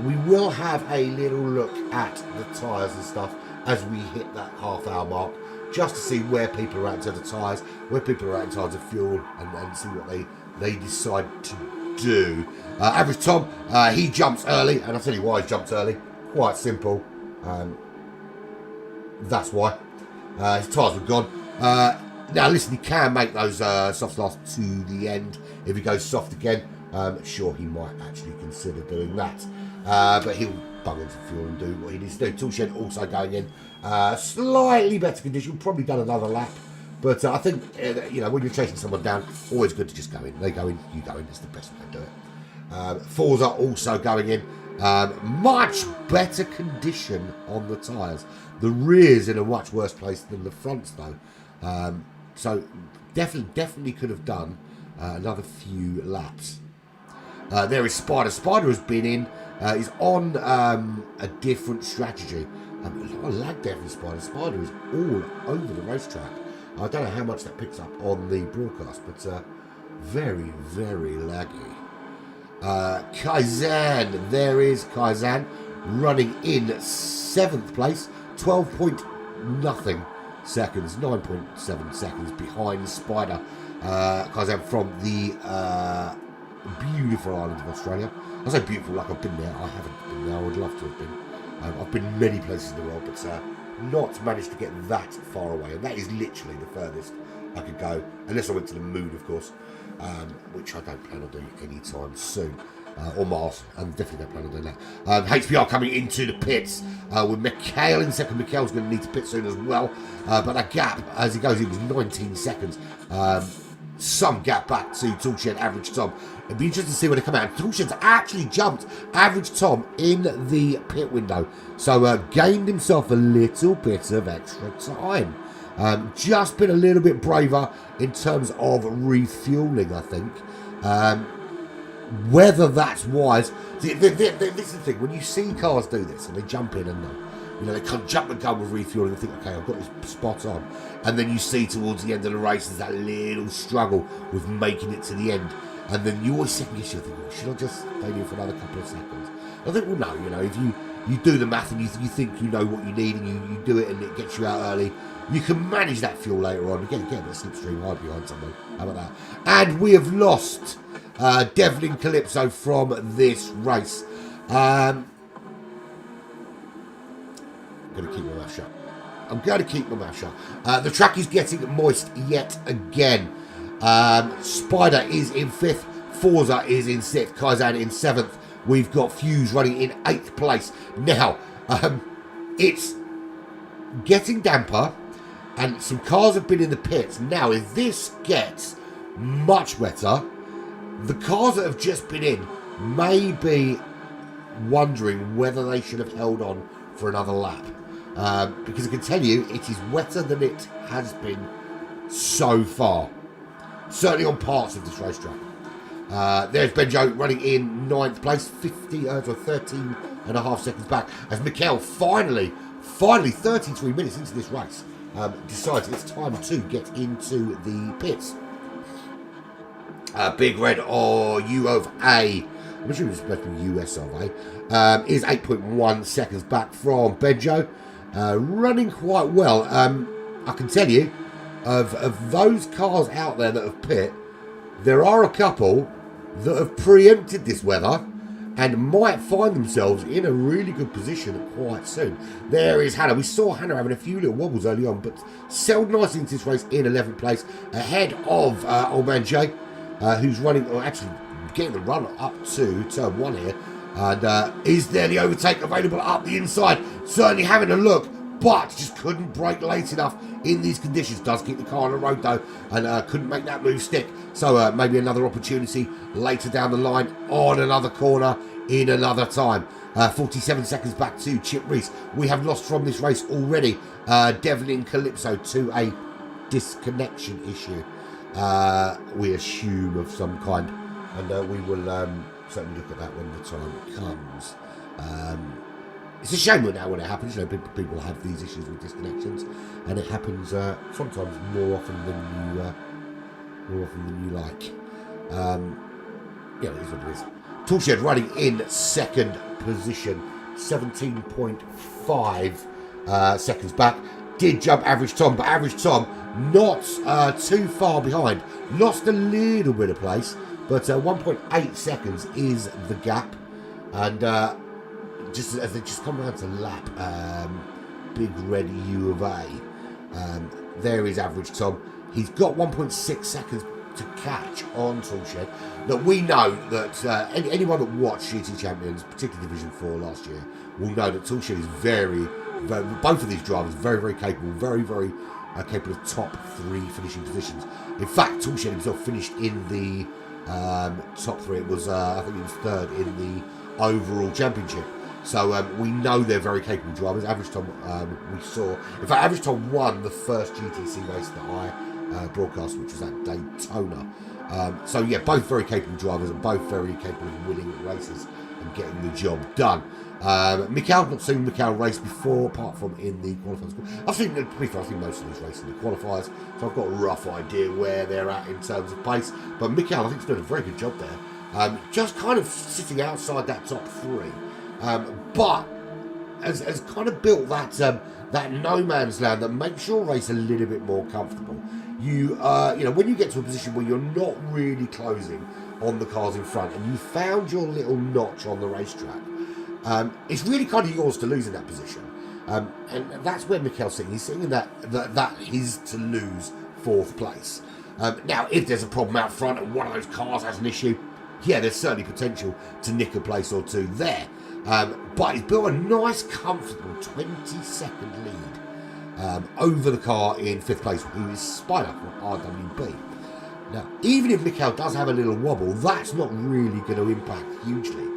We will have a little look at the tyres and stuff as we hit that half-hour mark, just to see where people are at in terms of tyres, where people are at in terms of fuel, and see what they decide to do. Average Tom, he jumps early, and I'll tell you why he jumped early. Quite simple. That's why. His tyres were gone. Now listen, he can make those softs last to the end. If he goes soft again, sure, he might actually consider doing that. But he'll bung into fuel and do what he needs to do. Toolshed also going in. Slightly better condition, probably done another lap. But I think, when you're chasing someone down, always good to just go in. They go in, you go in. It's the best way to do it. Forza also going in. Much better condition on the tyres. The rear's in a much worse place than the fronts, though. So definitely could have done another few laps. There is Spider. Spider has been in. He's on a different strategy. A lot of lag there from Spider. Spider is all over the racetrack. I don't know how much that picks up on the broadcast, but very, very laggy. Kaizen. There is Kaizen running in 7th place. 12.0 seconds. 9.7 seconds behind Spider. Kaizen from the beautiful island of Australia. I say beautiful like I've been there. I haven't been there. I would love to have been. I've been many places in the world, but not managed to get that far away. And that is literally the furthest I could go, unless I went to the moon, of course, which I don't plan on doing anytime soon. Or Mars. I definitely don't plan on doing that. HPR coming into the pits with Mikhail in second. Mikhail's going to need to pit soon as well. But that gap, as he goes, it was 19 seconds. some gap back to Toolshed Average Tom. It'd be interesting to see when they come out. Toolshed's actually jumped Average Tom in the pit window, so gained himself a little bit of extra time. Just been a little bit braver in terms of refueling, I think. Whether that's wise, this is the thing. When you see cars do this and they jump in and they can't jump the gun with refueling and think, okay, I've got this spot on, and then you see towards the end of the race there's that little struggle with making it to the end, and then you always second guess, you think, well, should I just stay here for another couple of seconds? I think, well, no, if you do the math and you think you know what you need and you do it and it gets you out early, you can manage that fuel later on. Get a bit of slipstream hide behind someone. How about that? And we have lost Devlin Calypso from this race. I'm going to keep my mouth shut. The track is getting moist yet again. Spider is in 5th. Forza is in 6th. Kaizen in 7th. We've got Fuse running in 8th place. Now, it's getting damper, and some cars have been in the pits. Now, if this gets much wetter, the cars that have just been in may be wondering whether they should have held on for another lap. Because I can tell you, it is wetter than it has been so far. Certainly on parts of this racetrack. There's Benjo running in 9th place, 13 and a half seconds back, as Mikel finally 33 minutes into this race, decides it's time to get into the pits. Big Red or U of A, I'm assuming it's supposed to be US of A, is 8.1 seconds back from Benjo, running quite well. I can tell you, of those cars out there that have pit, there are a couple that have preempted this weather and might find themselves in a really good position quite soon. There is Hannah. We saw Hannah having a few little wobbles early on, but sailed nicely into this race in 11th place, ahead of Old Man Jay, who's running, or actually getting the run up to turn 1 here. And is there the overtake available up the inside? Certainly having a look, but just couldn't brake late enough in these conditions. Does keep the car on the road though, and couldn't make that move stick. So maybe another opportunity later down the line on another corner in another time. 47 seconds back to Chip Reese. We have lost from this race already. Devlin Calypso to a disconnection issue, we assume, of some kind, and we will certainly look at that when the time comes. It's a shame now when it happens. People have these issues with disconnections, and it happens sometimes more often than you like. It is what it is. Toolshed running in 2nd position, 17.5 seconds back. Did jump Average Tom, but Average Tom not too far behind. Lost a little bit of place, but 1.8 seconds is the gap, and just as they just come around to lap Big Red U of A, there is Average Tom. He's got 1.6 seconds to catch on Toolshed. Look, we know that anyone that watched GT Champions, particularly Division 4 last year, will know that Toolshed is very, both of these drivers, very, very capable, very capable of top 3 finishing positions. In fact, Toolshed himself finished in the top 3. It was, I think he was 3rd in the overall championship. So we know they're very capable drivers. Average Tom, we saw. In fact, Average Tom won the first GTC race that I broadcast, which was at Daytona. So yeah, both very capable drivers and both very capable of winning races and getting the job done. Mikel, not seen Mikel race before, apart from in the qualifiers. I've seen most of these races in the qualifiers, so I've got a rough idea where they're at in terms of pace. But Mikel, I think, is doing a very good job there. Just kind of sitting outside that top 3. But has kind of built that no man's land that makes your race a little bit more comfortable. You when you get to a position where you're not really closing on the cars in front, and you found your little notch on the racetrack, it's really kind of yours to lose in that position. And that's where Mikel's sitting. He's sitting in that is to lose 4th place. Now, if there's a problem out front and one of those cars has an issue, yeah, there's certainly potential to nick a place or two there. But he's built a nice, comfortable 20-second lead over the car in 5th place, who is Spider from RWB. Now, even if Mikel does have a little wobble, that's not really going to impact hugely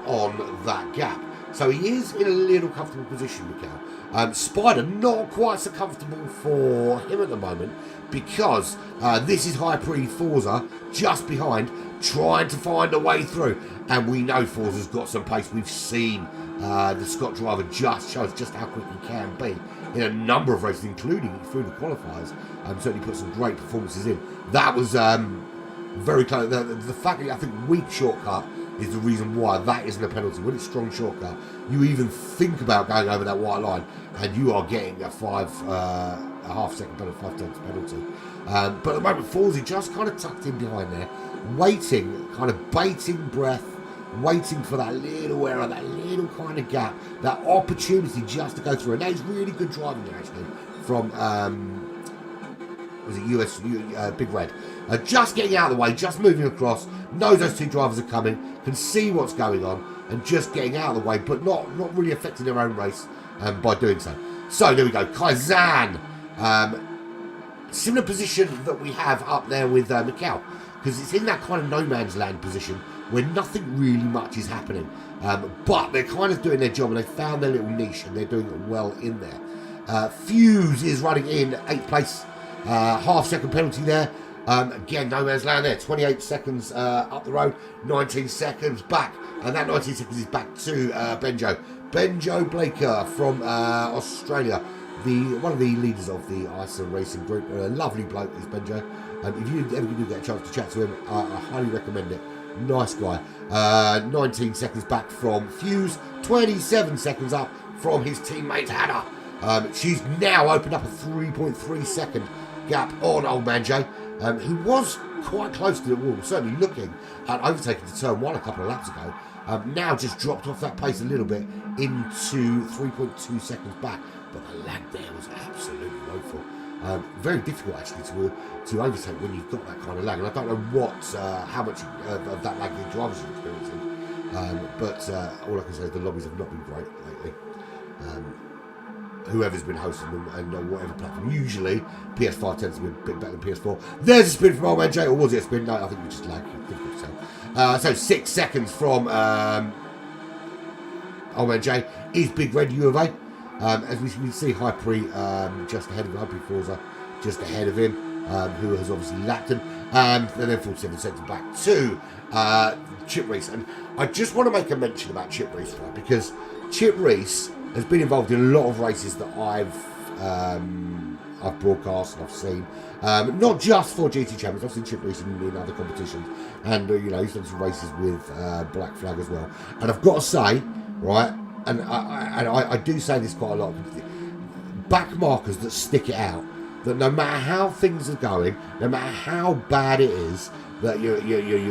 on that gap. So he is in a little comfortable position, Mikel. Spider, not quite so comfortable for him at the moment, because this is High Pre Forza just behind, trying to find a way through. And we know Forza's got some pace. We've seen the Scott driver just shows just how quick he can be in a number of races, including through the qualifiers. Certainly put some great performances in. That was very close. The fact that I think weak shortcut is the reason why that isn't a penalty. When it's strong shortcut, you even think about going over that white line, and you are getting a half second penalty, 5/10 penalty. But at the moment, Forza just kind of tucked in behind there, waiting, kind of baiting breath, waiting for that little error, that little kind of gap, that opportunity just to go through. And that is really good driving there, actually, from was it US Big Red. Just getting out of the way, just moving across, knows those two drivers are coming, can see what's going on, and just getting out of the way, but not really affecting their own race by doing so. So there we go, Kaizen. Similar position that we have up there with Mikel, because it's in that kind of no man's land position where nothing really much is happening. But they're kind of doing their job, and they found their little niche, and they're doing it well in there. Fuse is running in 8th place. Half second penalty there. Again, no man's land there. 28 seconds up the road, 19 seconds back. And that 19 seconds is back to Benjo. Benjo Blaker from Australia. One of the leaders of the ISA racing group. A lovely bloke is Benjo. If you ever do get a chance to chat to him, I highly recommend it. Nice guy. 19 seconds back from Fuse. 27 seconds up from his teammate Hannah. She's now opened up a 3.3 second gap on Old Man Jay, who was quite close to the wall, certainly looking at overtaking to turn 1 a couple of laps ago. Now just dropped off that pace a little bit into 3.2 seconds back, but the lag there was absolutely woeful. Very difficult actually to overtake when you've got that kind of lag, and I don't know how much of that lag the drivers are experiencing, but all I can say is the lobbies have not been great lately. Whoever's been hosting them and whatever platform. Usually PS5 tends to be a bit better than PS4. There's a spin from Old Man Jay, or was it a spin? No, I think we just lagged. So 6 seconds from Old Man Jay is Big Red U of A. As we can see, High Pre just ahead of High Pre Forza, just ahead of him, who has obviously lapped him. And then 47 seconds back to Chip Reese. And I just want to make a mention about Chip Reese, right? Because Chip Reese has been involved in a lot of races that I've broadcast and I've seen, not just for GT Champions. I've seen Chip Reese in other competitions, and he's done some races with Black Flag as well. And I've got to say, right, and I do say this quite a lot, back markers that stick it out, that no matter how things are going, no matter how bad it is, that you're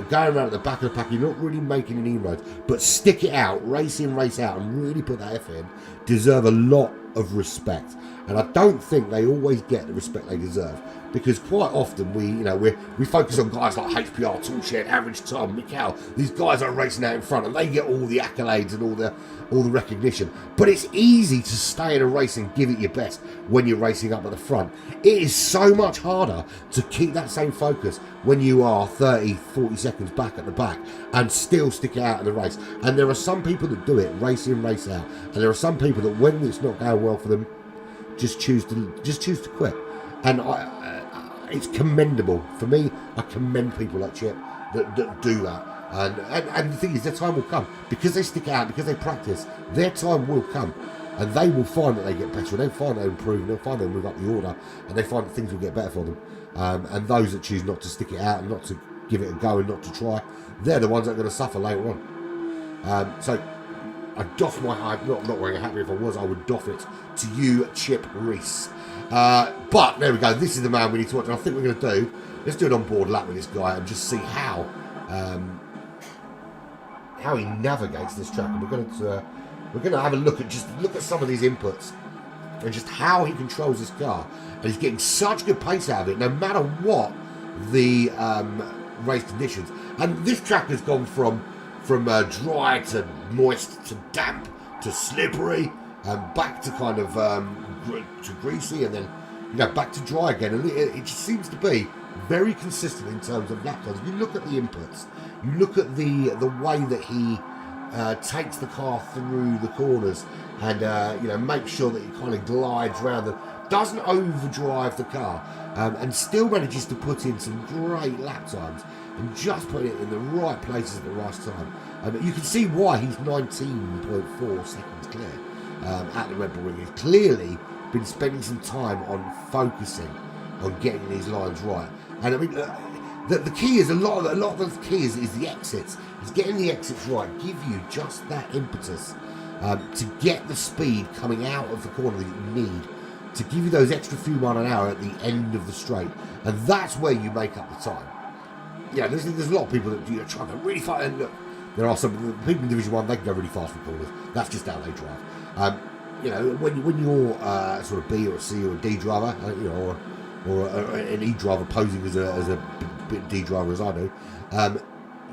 going around at the back of the pack, you're not really making any inroads, but stick it out, race in, race out, and really put that effort in, deserve a lot of respect. And I don't think they always get the respect they deserve, because quite often we focus on guys like HPR, Toolshed, Average Tom, Mikel. These guys are racing out in front, and they get all the accolades and all the recognition. But it's easy to stay in a race and give it your best when you're racing up at the front. It is so much harder to keep that same focus when you are 30, 40 seconds back at the back and still stick it out in the race. And there are some people that do it, race in, race out. And there are some people that, when it's not going well for them, just choose to quit. And it's commendable. For me, I commend people like Chip that do that. And the thing is, their time will come. Because they stick out, because they practice, their time will come. And they will find that they get better, and they'll find they improve, and they'll find they'll move up the order, and they find that things will get better for them. And those that choose not to stick it out and not to give it a go and not to try, they're the ones that are going to suffer later on. So I doff my hat, not wearing a hat, but if I was, I would doff it to you, Chip Reese. But there we go, this is the man we need to watch, and I think we're going to do, let's do an on-board lap with this guy and just see how he navigates this track. And we're going to have a look at some of these inputs and just how he controls this car. And he's getting such good pace out of it, no matter what the race conditions. And this track has gone from dry to moist to damp to slippery, and back to kind of to greasy, and then back to dry again. And it just seems to be very consistent in terms of lap times. You look at the inputs, you look at the way that he takes the car through the corners, and makes sure that he kind of glides around them, doesn't overdrive the car, and still manages to put in some great lap times and just put it in the right places at the right time. You can see why he's 19.4 seconds clear at the Red Bull Ring. He's clearly been spending some time on focusing on getting these lines right. And I mean, the key is a lot of the key is the exits. Is getting the exits right, give you just that impetus to get the speed coming out of the corner that you need to give you those extra few mile an hour at the end of the straight, and that's where you make up the time. Yeah, there's a lot of people that try to go really fast, and look, there are some people in Division 1, they can go really fast with corners. That's just how they drive. When you're sort of B or a C or a D driver, or an E driver posing as a D driver as I do,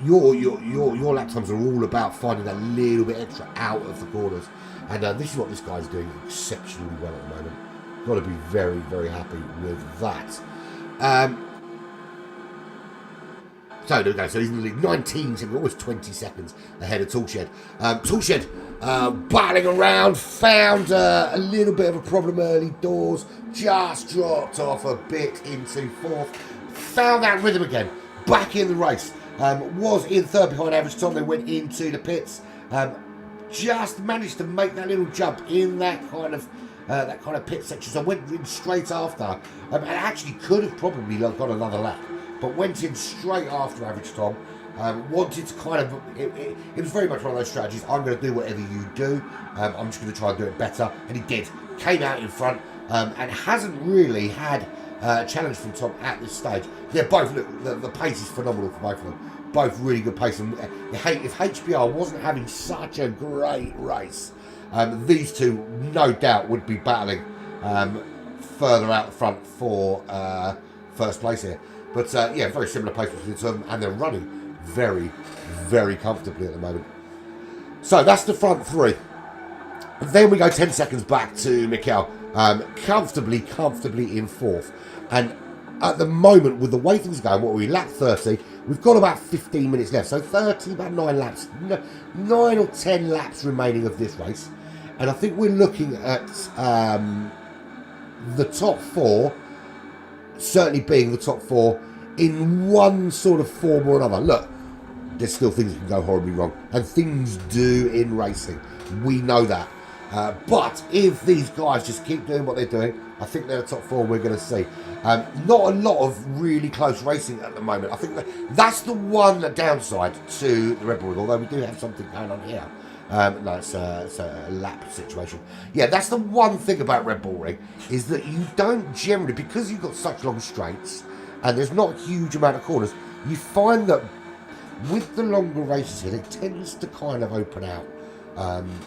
your lap times are all about finding that little bit extra out of the corners, and this is what this guy's doing exceptionally well at the moment. Got to be very, very happy with that. So there we go. So he's in the lead, 19 seconds, almost 20 seconds ahead of Toolshed. Toolshed battling around, found a little bit of a problem early doors, just dropped off a bit into fourth, found that rhythm again, back in the race. Was in third behind average time. They went into the pits. Just managed to make that little jump in that kind of pit section. So went in straight after, and actually could have probably got another lap, but went in straight after average Tom. Wanted to kind of, it was very much one of those strategies. I'm going to do whatever you do. I'm just going to try and do it better, and he did. Came out in front, and hasn't really had a challenge from Tom at this stage. They're both, look, the pace is phenomenal for both of them. Both really good pace. And if HBR wasn't having such a great race, these two, no doubt, would be battling further out the front for first place here. But very similar pace between the two of them, and they're running very, very comfortably at the moment. So that's the front three. Then we go 10 seconds back to Mikel, comfortably in fourth. And at the moment, with the way things are going, we lap 30, we've got about 15 minutes left. So 30, about 9 laps, 9 or 10 laps remaining of this race. And I think we're looking at the top four, certainly being the top four, in one sort of form or another. Look, there's still things that can go horribly wrong, and things do in racing. We know that. But if these guys just keep doing what they're doing, I think they're the top four we're going to see. Not a lot of really close racing at the moment. I think that's the one downside to the Red Bull Ring, although we do have something going on here. No, it's a lap situation. Yeah, that's the one thing about Red Bull Ring, is that you don't generally, because you've got such long straights, and there's not a huge amount of corners, you find that with the longer races here, it tends to kind of open out.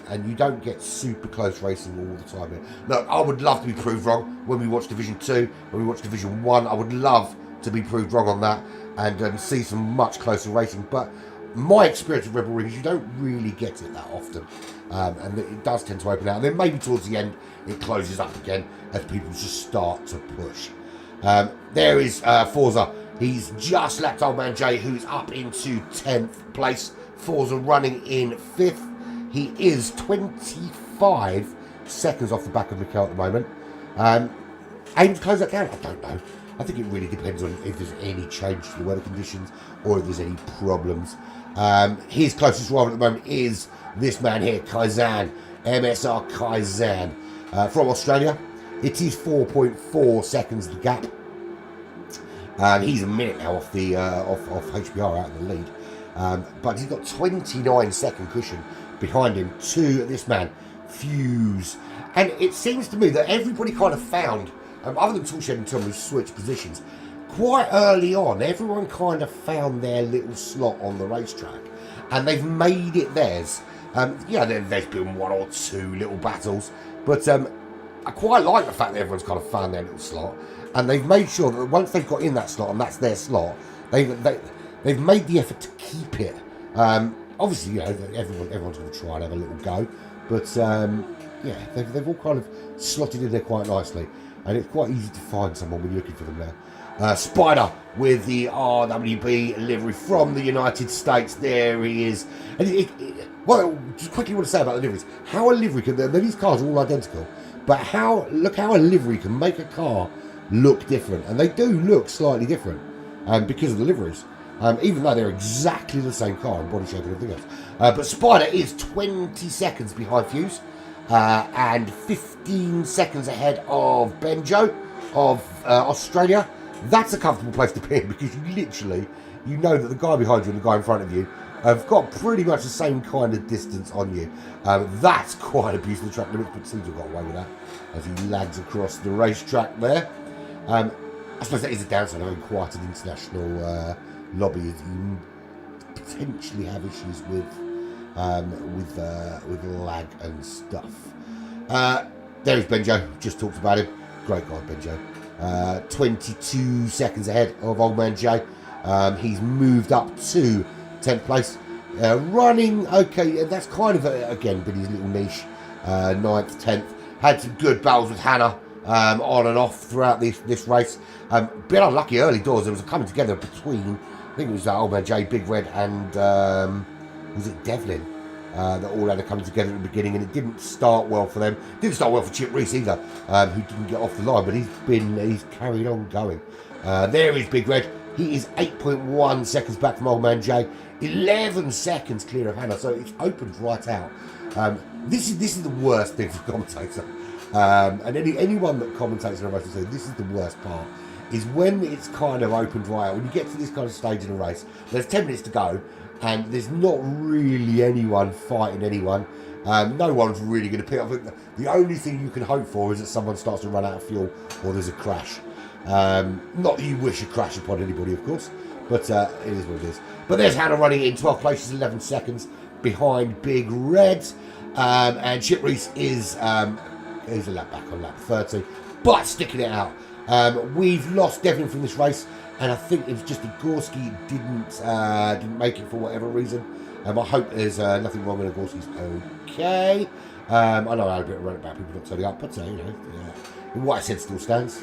And you don't get super close racing all the time here. Look, I would love to be proved wrong when we watch Division 2, when we watch Division 1. I would love to be proved wrong on that and see some much closer racing. But my experience of Red Bull Ring is you don't really get it that often. And it does tend to open out. And then maybe towards the end, it closes up again as people just start to push. There is Forza. He's just lapped old man Jay, who's up into 10th place. Forza running in 5th. He is 25 seconds off the back of Mikel at the moment. Aim to close that down? I don't know. I think it really depends on if there's any change to the weather conditions or if there's any problems. His closest rival at the moment is this man here, Kaizen, MSR Kaizen, from Australia. It is 4.4 seconds the gap. He's a minute now off the off HBR out in the lead. But he's got 29-second cushion behind him to this man, Fuse. And it seems to me that everybody kind of found, other than Toolshed and Tom who switched positions, quite early on, everyone kind of found their little slot on the racetrack. And they've made it theirs. There's been one or two little battles, but I quite like the fact that everyone's kind of found their little slot. And they've made sure that once they've got in that slot, and that's their slot, they've made the effort to keep it. Obviously, everyone's going to try and have a little go, but they've all kind of slotted in there quite nicely, and it's quite easy to find someone when you're looking for them now. Spider with the RWB livery from the United States. There he is. And well, just quickly want to say about the liveries. How a livery can... These cars are all identical. But look how a livery can make a car look different. And they do look slightly different because of the liveries. Even though they're exactly the same car in body shape and everything else. But Spider is 20 seconds behind Fuse. And 15 seconds ahead of Benjo of Australia. That's a comfortable place to be in because you know that the guy behind you and the guy in front of you have got pretty much the same kind of distance on you. That's quite abuse of the track limits, but seems to have got away with that as he lags across the racetrack there. I suppose that is a downside of having quite an international lobby. You potentially have issues with lag and stuff. There's Benjo, just talked about him. Great guy, Benjo. 22 seconds ahead of Old Man J. He's moved up to 10th place. Running okay, that's kind of, again, been his little niche. 9th, 10th. Had some good battles with Hannah on and off throughout this race. Bit unlucky early doors. There was a coming together between, I think it was Old Man J, Big Red, and was it Devlin? That all had to come together at the beginning, and it didn't start well for them. Didn't start well for Chip Reese either, who didn't get off the line, but he's carried on going. There is Big Red. He is 8.1 seconds back from Old Man J, 11 seconds clear of Hannah, so it's opened right out. This is the worst thing for a commentator, and anyone that commentates in a race will say this is the worst part. Is when it's kind of opened right out. When you get to this kind of stage in a race, there's 10 minutes to go. And there's not really anyone fighting anyone. No one's really going to pick up. The only thing you can hope for is that someone starts to run out of fuel or there's a crash. Not that you wish a crash upon anybody, of course, but it is what it is. But there's Hannah running in 12th place. She's 11 seconds behind Big Red. And Chip Reese is a lap back on lap 30, but sticking it out. We've lost Devlin from this race. And I think it was just Gorski didn't make it for whatever reason. I hope there's nothing wrong with Gorski's okay. I know I had a bit of run about people not turning up, but what I said still stands.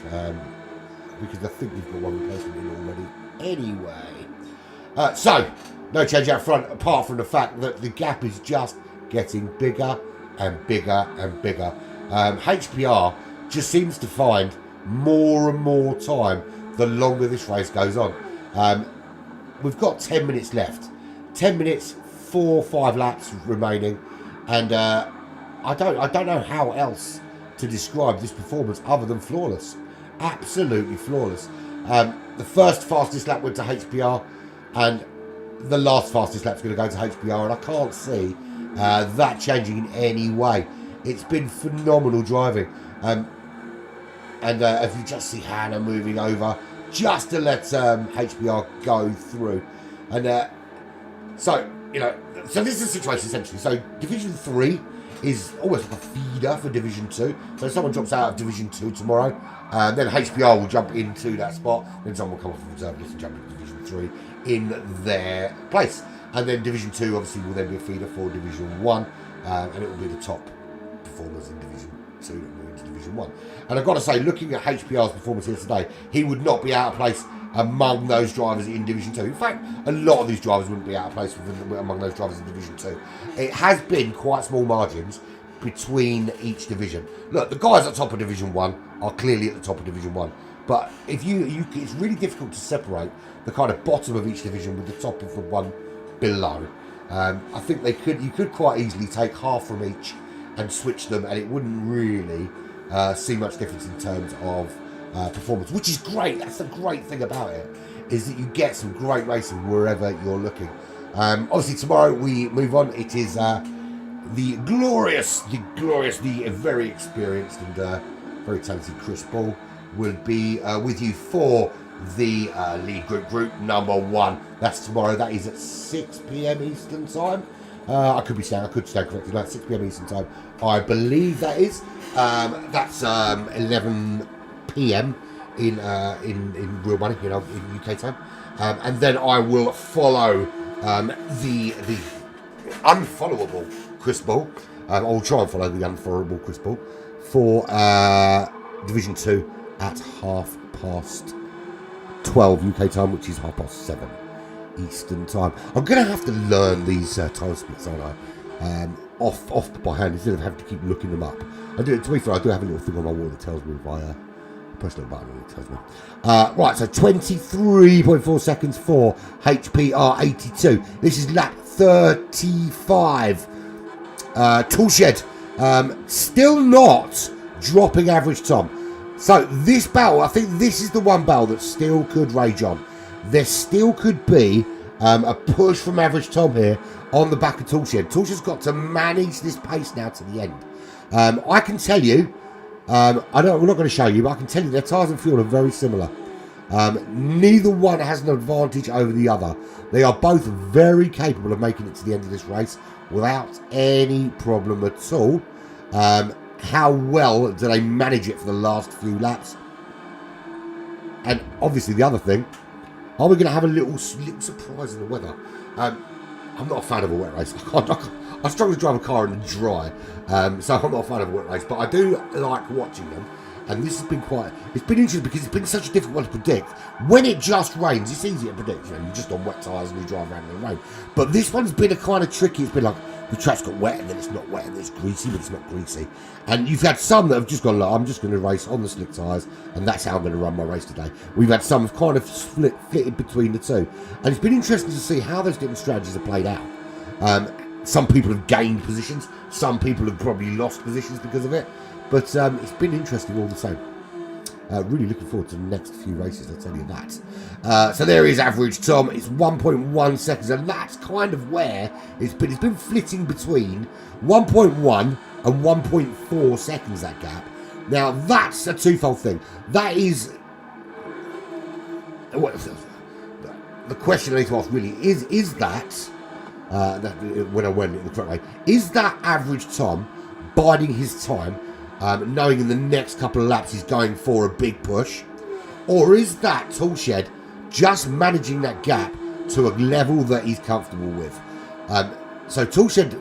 Because I think we've got one replacement in already anyway. So, no change out front apart from the fact that the gap is just getting bigger and bigger and bigger. HPR just seems to find more and more time the longer this race goes on. We've got 10 minutes left. 10 minutes, 4 or 5 laps remaining. And I don't know how else to describe this performance other than flawless. Absolutely flawless. The first fastest lap went to HPR, and the last fastest lap's going to go to HPR, and I can't see that changing in any way. It's been phenomenal driving. And if you just see Hannah moving over just to let HBR go through. And so this is the situation essentially. So Division 3 is almost like a feeder for Division 2. So if someone drops out of Division 2 tomorrow, then HBR will jump into that spot. Then someone will come off the reserve list and jump into Division 3 in their place. And then Division 2 obviously will then be a feeder for Division 1. And it will be the top performers in Division 2 that move into Division 1. And I've got to say, looking at HPR's performance here today, he would not be out of place among those drivers in Division 2. In fact, a lot of these drivers wouldn't be out of place among those drivers in Division 2. It has been quite small margins between each division. Look, the guys at the top of Division 1 are clearly at the top of Division 1. But if it's really difficult to separate the kind of bottom of each division with the top of the one below. I think you could quite easily take half from each and switch them, and it wouldn't really see much difference in terms of performance, which is great. That's the great thing about it, is that you get some great racing wherever you're looking. Obviously tomorrow we move on. It is the very experienced and very talented Chris Ball will be with you for the lead group number 1. That's tomorrow. That is at 6 p.m. Eastern time. I could stand corrected. Like 6 p.m. Eastern time, I believe that is. That's 11 p.m. in real money, in UK time. And then I will follow the unfollowable Chris Ball. I will try and follow the unfollowable Chris Ball for Division 2 at 2:30 12 UK time, which is 7:30 Eastern time. I'm going to have to learn these time splits, aren't I? Off by hand instead of having to keep looking them up. To be fair, I do have a little thing on my wall that tells me if I push the button and it tells me. Right, so 23.4 seconds for HPR 82. This is lap 35. Toolshed still not dropping average Tom. So this battle, I think this is the one battle that still could rage on. There still could be a push from average Tom here on the back of Toolshed. Toolshed's got to manage this pace now to the end. I can tell you, we're not going to show you, but I can tell you their tyres and fuel are very similar. Neither one has an advantage over the other. They are both very capable of making it to the end of this race without any problem at all. How well do they manage it for the last few laps? And obviously the other thing, are we going to have a little surprise in the weather? I'm not a fan of a wet race. I struggle to drive a car in the dry, so I'm not a fan of a wet race. But I do like watching them, and this has been it's been interesting because it's been such a difficult one to predict. When it just rains, it's easy to predict. You're just on wet tyres and you drive around in the rain. But this one's been a kind of tricky. It's been like the track's got wet and then it's not wet and then it's greasy, but it's not greasy. And you've had some that have just gone, I'm just going to race on the slick tyres, and that's how I'm going to run my race today. We've had some kind of flitted between the two, and it's been interesting to see how those different strategies are played out. Some people have gained positions, some people have probably lost positions because of it, but it's been interesting all the same. Really looking forward to the next few races, I'll tell you that. So there is average Tom. It's 1.1 seconds, and that's kind of where it's been flitting between 1.1 and 1.4 seconds, that gap. Now that's a twofold thing. That is the question I need to ask really is that when I went in the correct way, is that average Tom biding his time, knowing in the next couple of laps he's going for a big push, or is that Toolshed just managing that gap to a level that he's comfortable with? So Toolshed,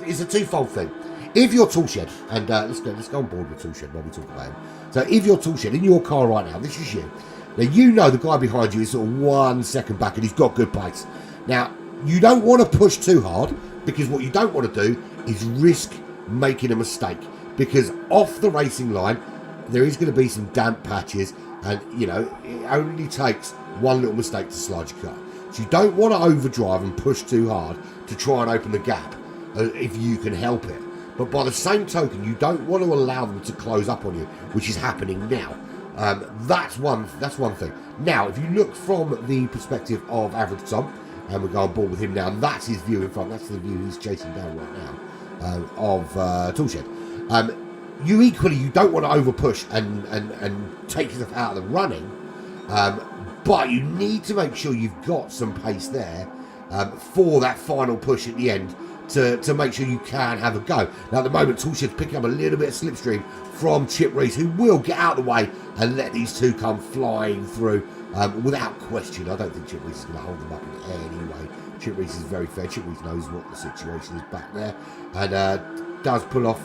it's a twofold thing. If you're Toolshed, and let's go on board with Toolshed while we talk about him. So if you're Toolshed in your car right now, this is you. Now you know the guy behind you is sort of 1 second back and he's got good pace. Now you don't want to push too hard, because what you don't want to do is risk making a mistake, because off the racing line there is going to be some damp patches, and you know it only takes one little mistake to slide your car. So you don't want to overdrive and push too hard to try and open the gap if you can help it. But by the same token, you don't want to allow them to close up on you, which is happening now. That's one thing. Now, if you look from the perspective of average Tom, and we go on board with him now, and that's his view in front. That's the view he's chasing down right now of Toolshed. You don't want to over push and take yourself out of the running, but you need to make sure you've got some pace there for that final push at the end to make sure you can have a go. Now at the moment Toolshed's picking up a little bit of slipstream from Chip Reese, who will get out of the way and let these two come flying through without question. I don't think Chip Reese is going to hold them up in any way. Chip Reese is very fair. Chip Reese knows what the situation is back there, and does pull off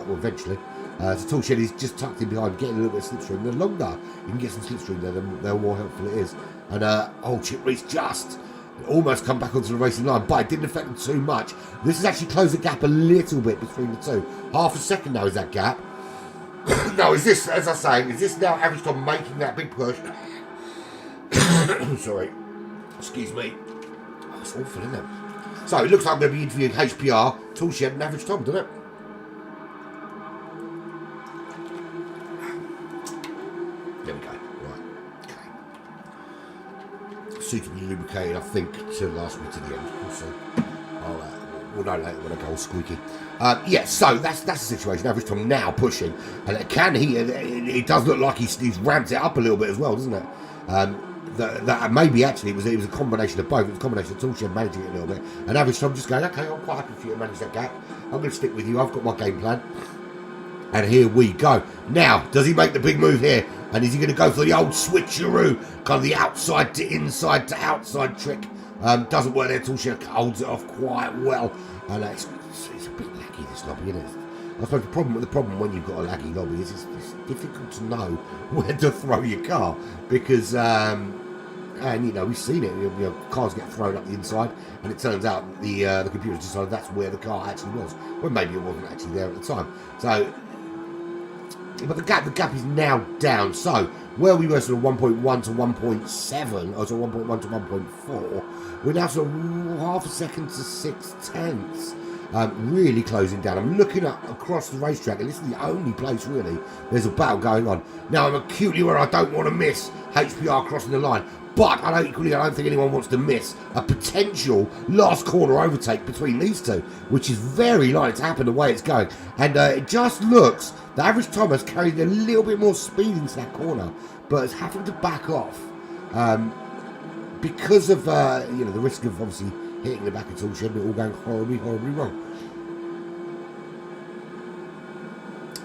eventually. So Toolshed is just tucked in behind, getting a little bit of slipstream. The longer you can get some slipstream there, the more helpful it is. And Chip Reese just almost come back onto the racing line, but it didn't affect them too much. This has actually closed the gap a little bit between the two. Half a second now is that gap. Now, is this, as I say, is this now average Tom making that big push? Sorry, excuse me. Oh, it's awful, isn't it? So it looks like I'm going to be interviewing HPR, Toolshed, and average Tom, doesn't it? There we go. Right. Okay. Suitably lubricated, I think, to last me to the end. We'll see. We'll know later when I go all squeaky. Yeah, so that's the situation. Average Tom now pushing, and it does look like he's ramped it up a little bit as well, doesn't it? That maybe actually it was a combination of both. It was a combination of Toolshed managing it a little bit, and average Tom just going, okay, I'm quite happy for you to manage that gap. I'm going to stick with you. I've got my game plan. And here we go. Now, does he make the big move here? And is he going to go for the old switcheroo? Kind of the outside to inside to outside trick. Doesn't work there. Toolshed holds it off quite well. And it's a bit lacky, this lobby, isn't it? I suppose the problem when you've got a laggy lobby is it's difficult to know where to throw your car because, and you know, we've seen it. You know, cars get thrown up the inside, and it turns out the computer decided that's where the car actually was, when maybe it wasn't actually there at the time. So, but the gap is now down. So where we were sort of 1.1 to 1.7, or so 1.1 to 1.4, we're now sort of half a second to 6/10. Really closing down. I'm looking across the racetrack, and this is the only place really there's a battle going on. Now I'm acutely aware I don't want to miss HPR crossing the line, but I don't think anyone wants to miss a potential last corner overtake between these two, which is very likely to happen the way it's going. And it just looks, the average time has carried a little bit more speed into that corner, but is having to back off because of you know, the risk of obviously hitting the back of tool shed and it all going horribly wrong.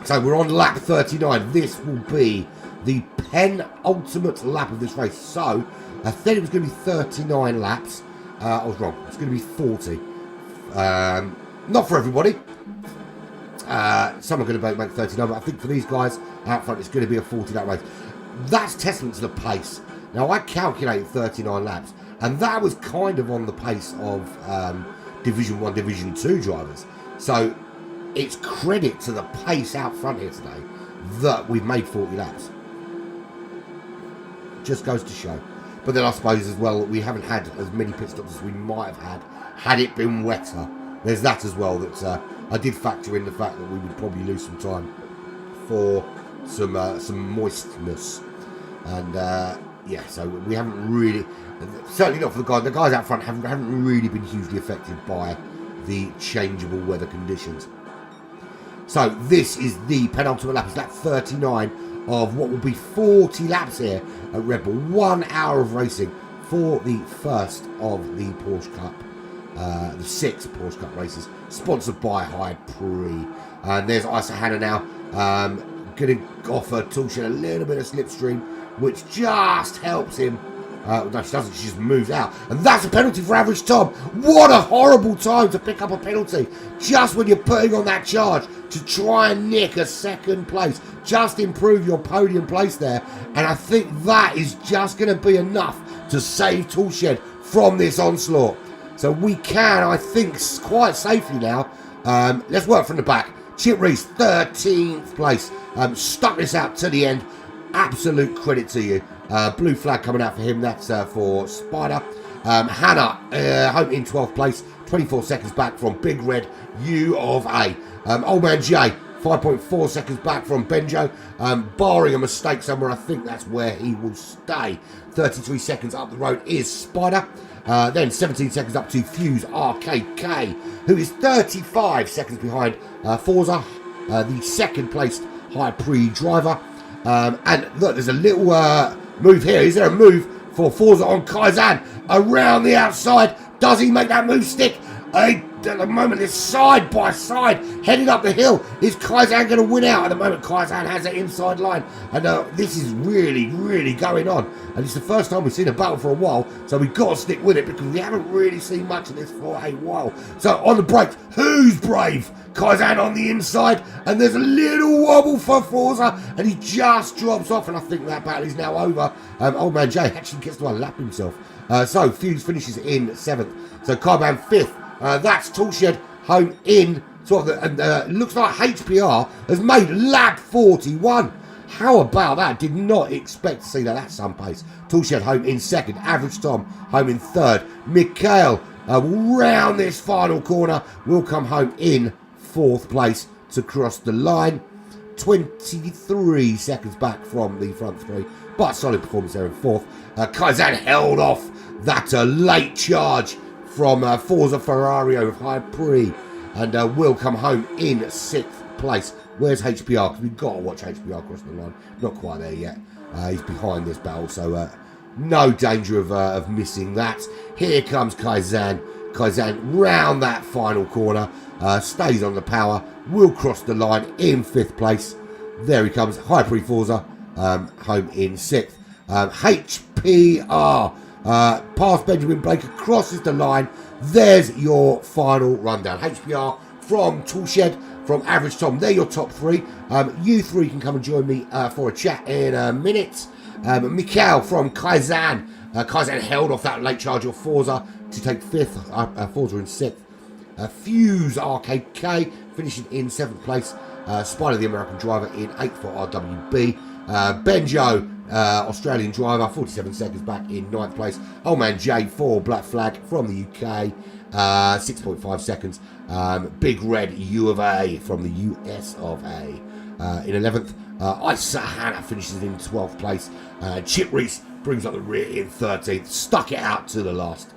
So we're on lap 39. This will be the penultimate lap of this race. So I said it was going to be 39 laps. I was wrong. It's going to be 40. Not for everybody. Some are going to make 39, but I think for these guys out front, it's going to be a 40 lap race. That's testament to the pace. Now I calculated 39 laps, and that was kind of on the pace of Division 1, Division 2 drivers. So it's credit to the pace out front here today that we've made 40 laps. Just goes to show. But then I suppose as well, we haven't had as many pit stops as we might have had it been wetter. There's that as well, that I did factor in the fact that we would probably lose some time for some moistness. And yeah, so we haven't really, certainly not for the guys out front haven't really been hugely affected by the changeable weather conditions. So this is the penultimate lap. It's lap 39 of what will be 40 laps here at Red Bull. 1 hour of racing for the first of the Porsche Cup, the 6 Porsche Cup races, sponsored by High Pre. And there's Isa Hannah now, going to offer Toolshed a little bit of slipstream, which just helps him. No, she doesn't. She just moves out. And that's a penalty for Average Tom. What a horrible time to pick up a penalty. Just when you're putting on that charge to try and nick a second place. Just improve your podium place there. And I think that is just going to be enough to save Toolshed from this onslaught. So we can, I think, quite safely now. Let's work from the back. Chip Reese, 13th place. Stuck this out to the end. Absolute credit to you. Blue flag coming out for him. That's for Spider. Hannah home in 12th place, 24 seconds back from Big Red U of A. Old Man Jay, 5.4 seconds back from Benjo. Barring a mistake somewhere, I think that's where he will stay. 33 seconds up the road is Spider. Then 17 seconds up to Fuse RKK, who is 35 seconds behind Forza, the second placed High Pre driver. And look, there's a little move here. Is there a move for Forza on Kaizan around the outside? Does he make that move stick? At the moment, it's side by side, heading up the hill. Is Kaizan going to win out? At the moment, Kaizan has the inside line. And this is really, really going on. And it's the first time we've seen a battle for a while, so we've got to stick with it because we haven't really seen much of this for a while. So on the brakes, who's brave? Kaizan on the inside, and there's a little wobble for Forza, and he just drops off, and I think that battle is now over. Old Man Jay actually gets to unlap himself. So Fuse finishes in 7th. So Carbon 5th. That's Toolshed home in. Sort of, and looks like HPR has made lap 41. How about that? Did not expect to see that. That's some pace. Toolshed home in 2nd. Average Tom home in 3rd. Mikhail will round this final corner. Will come home in 4th place to cross the line. 23 seconds back from the front 3. But solid performance there in 4th. Kaizan held off that late charge from Forza Ferrario of High Pre, and will come home in 6th place. Where's HPR? Because we've got to watch HPR cross the line. Not quite there yet. He's behind this battle, so no danger of missing that. Here comes Kaizan. Kaizan round that final corner, stays on the power, will cross the line in 5th place. There he comes. High Pre Forza home in 6th. HPR. Past Benjamin Baker, crosses the line. There's your final rundown. HPR from Toolshed from Average Tom. They're your top three. You three can come and join me for a chat in a minute. Mikhail from Kaizen. Kaizen held off that late charge of Forza to take fifth. Forza in sixth. Fuse RKK finishing in seventh place. Spider, the American driver, in eighth for RWB. Benjo, Australian driver, 47 seconds back in ninth place. Old Man J for Black Flag from the UK, 6.5 seconds. Big Red U of A from the US of A in 11th. Isa Hannah finishes in 12th place. Chip Reese brings up the rear in 13th. Stuck it out to the last.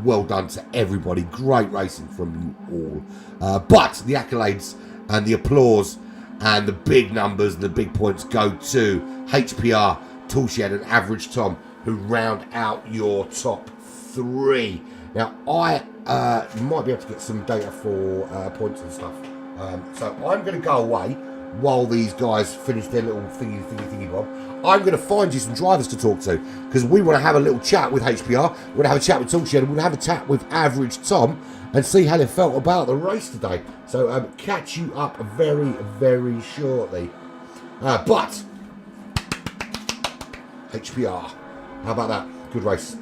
Well done to everybody. Great racing from you all. But the accolades and the applause and the big numbers and the big points go to HPR, Toolshed and Average Tom, who round out your top three. Now, I might be able to get some data for points and stuff. So I'm going to go away while these guys finish their little thingy bob. I'm going to find you some drivers to talk to, because we want to have a little chat with HPR, we're going to have a chat with Toolshed, and we're going to have a chat with Average Tom and see how they felt about the race today. So catch you up very, very shortly. But HPR, how about that? Good race.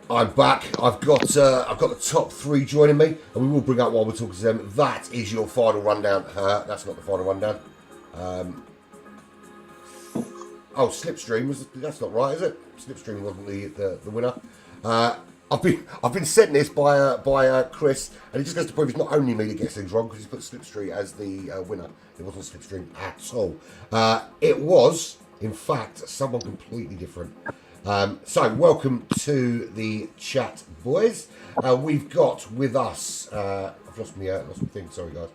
I'm back. I've got the top three joining me, and we will bring up while we're talking to them. That is your final rundown. That's not the final rundown. Oh, Slipstream was that's not right, is it? Slipstream wasn't the winner. I've been sent this by Chris, and it just goes to prove it's not only me that gets things wrong because he's put Slipstream as the winner. It wasn't Slipstream at all. It was, in fact, someone completely different. So, welcome to the chat, boys. We've got with us. I've lost my thing. Sorry, guys.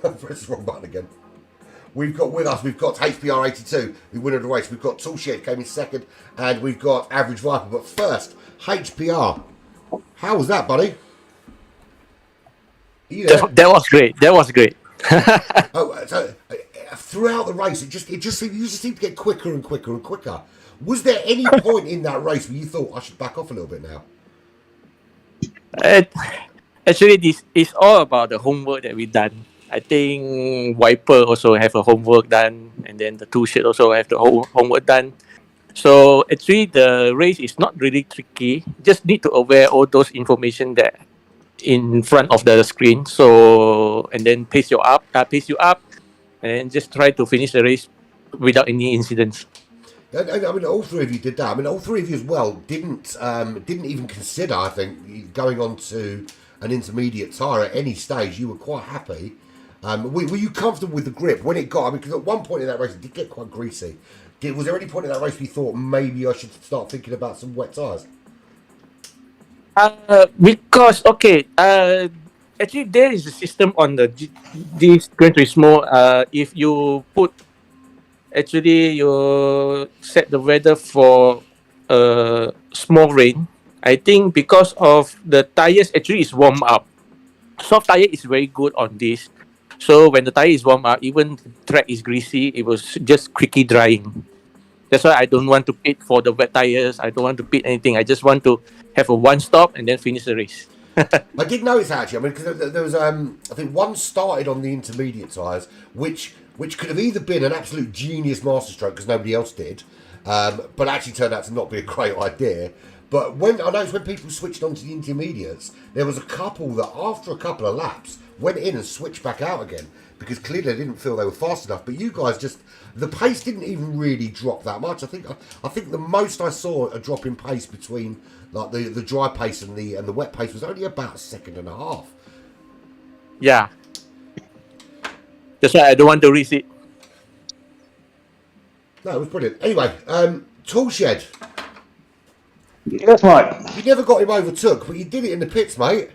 I pressed the wrong button again. We've got HPR82, the winner of the race. We've got Toolshed came in second, and we've got Average Viper. But first, HPR. How was that, buddy? That was great. That was great. Throughout the race, you just seemed to get quicker and quicker and quicker. Was there any point in that race where you thought I should back off a little bit now? Actually, this is all about the homework that we done. I think Wiper also have a homework done, and then the two should also have the whole homework done. So actually, the race is not really tricky. Just need to aware all those information that in front of the screen. So and then pace you up, and just try to finish the race without any incidents. I mean, all three of you did that. I mean, all three of you as well didn't even consider. I think going on to an intermediate tyre at any stage. You were quite happy. Were you comfortable with the grip when it got? I mean, because at one point in that race it did get quite greasy. Was there any point in that race where you thought maybe I should start thinking about some wet tyres? Because actually there is a system on this Gran Turismo. If you put you set the weather for small rain. I think because of the tires actually is warm up. Soft tire is very good on this. So when the tire is warm up, even the track is greasy, it was just quickly drying. That's why I don't want to pit for the wet tires. I don't want to pit anything. I just want to have a one stop and then finish the race. I did notice actually. I mean, because there was I think one started on the intermediate tyres, which could have either been an absolute genius masterstroke because nobody else did, but actually turned out to not be a great idea. But I noticed when people switched onto the intermediates, there was a couple that after a couple of laps went in and switched back out again because clearly they didn't feel they were fast enough. But you guys the pace didn't even really drop that much. I think the most I saw a drop in pace between like the dry pace and the wet pace was only about a second and a half. Yeah. That's why I don't want to risk it. No, it was brilliant. Anyway, Toolshed. Yes, mate. You never got him overtook, but you did it in the pits, mate.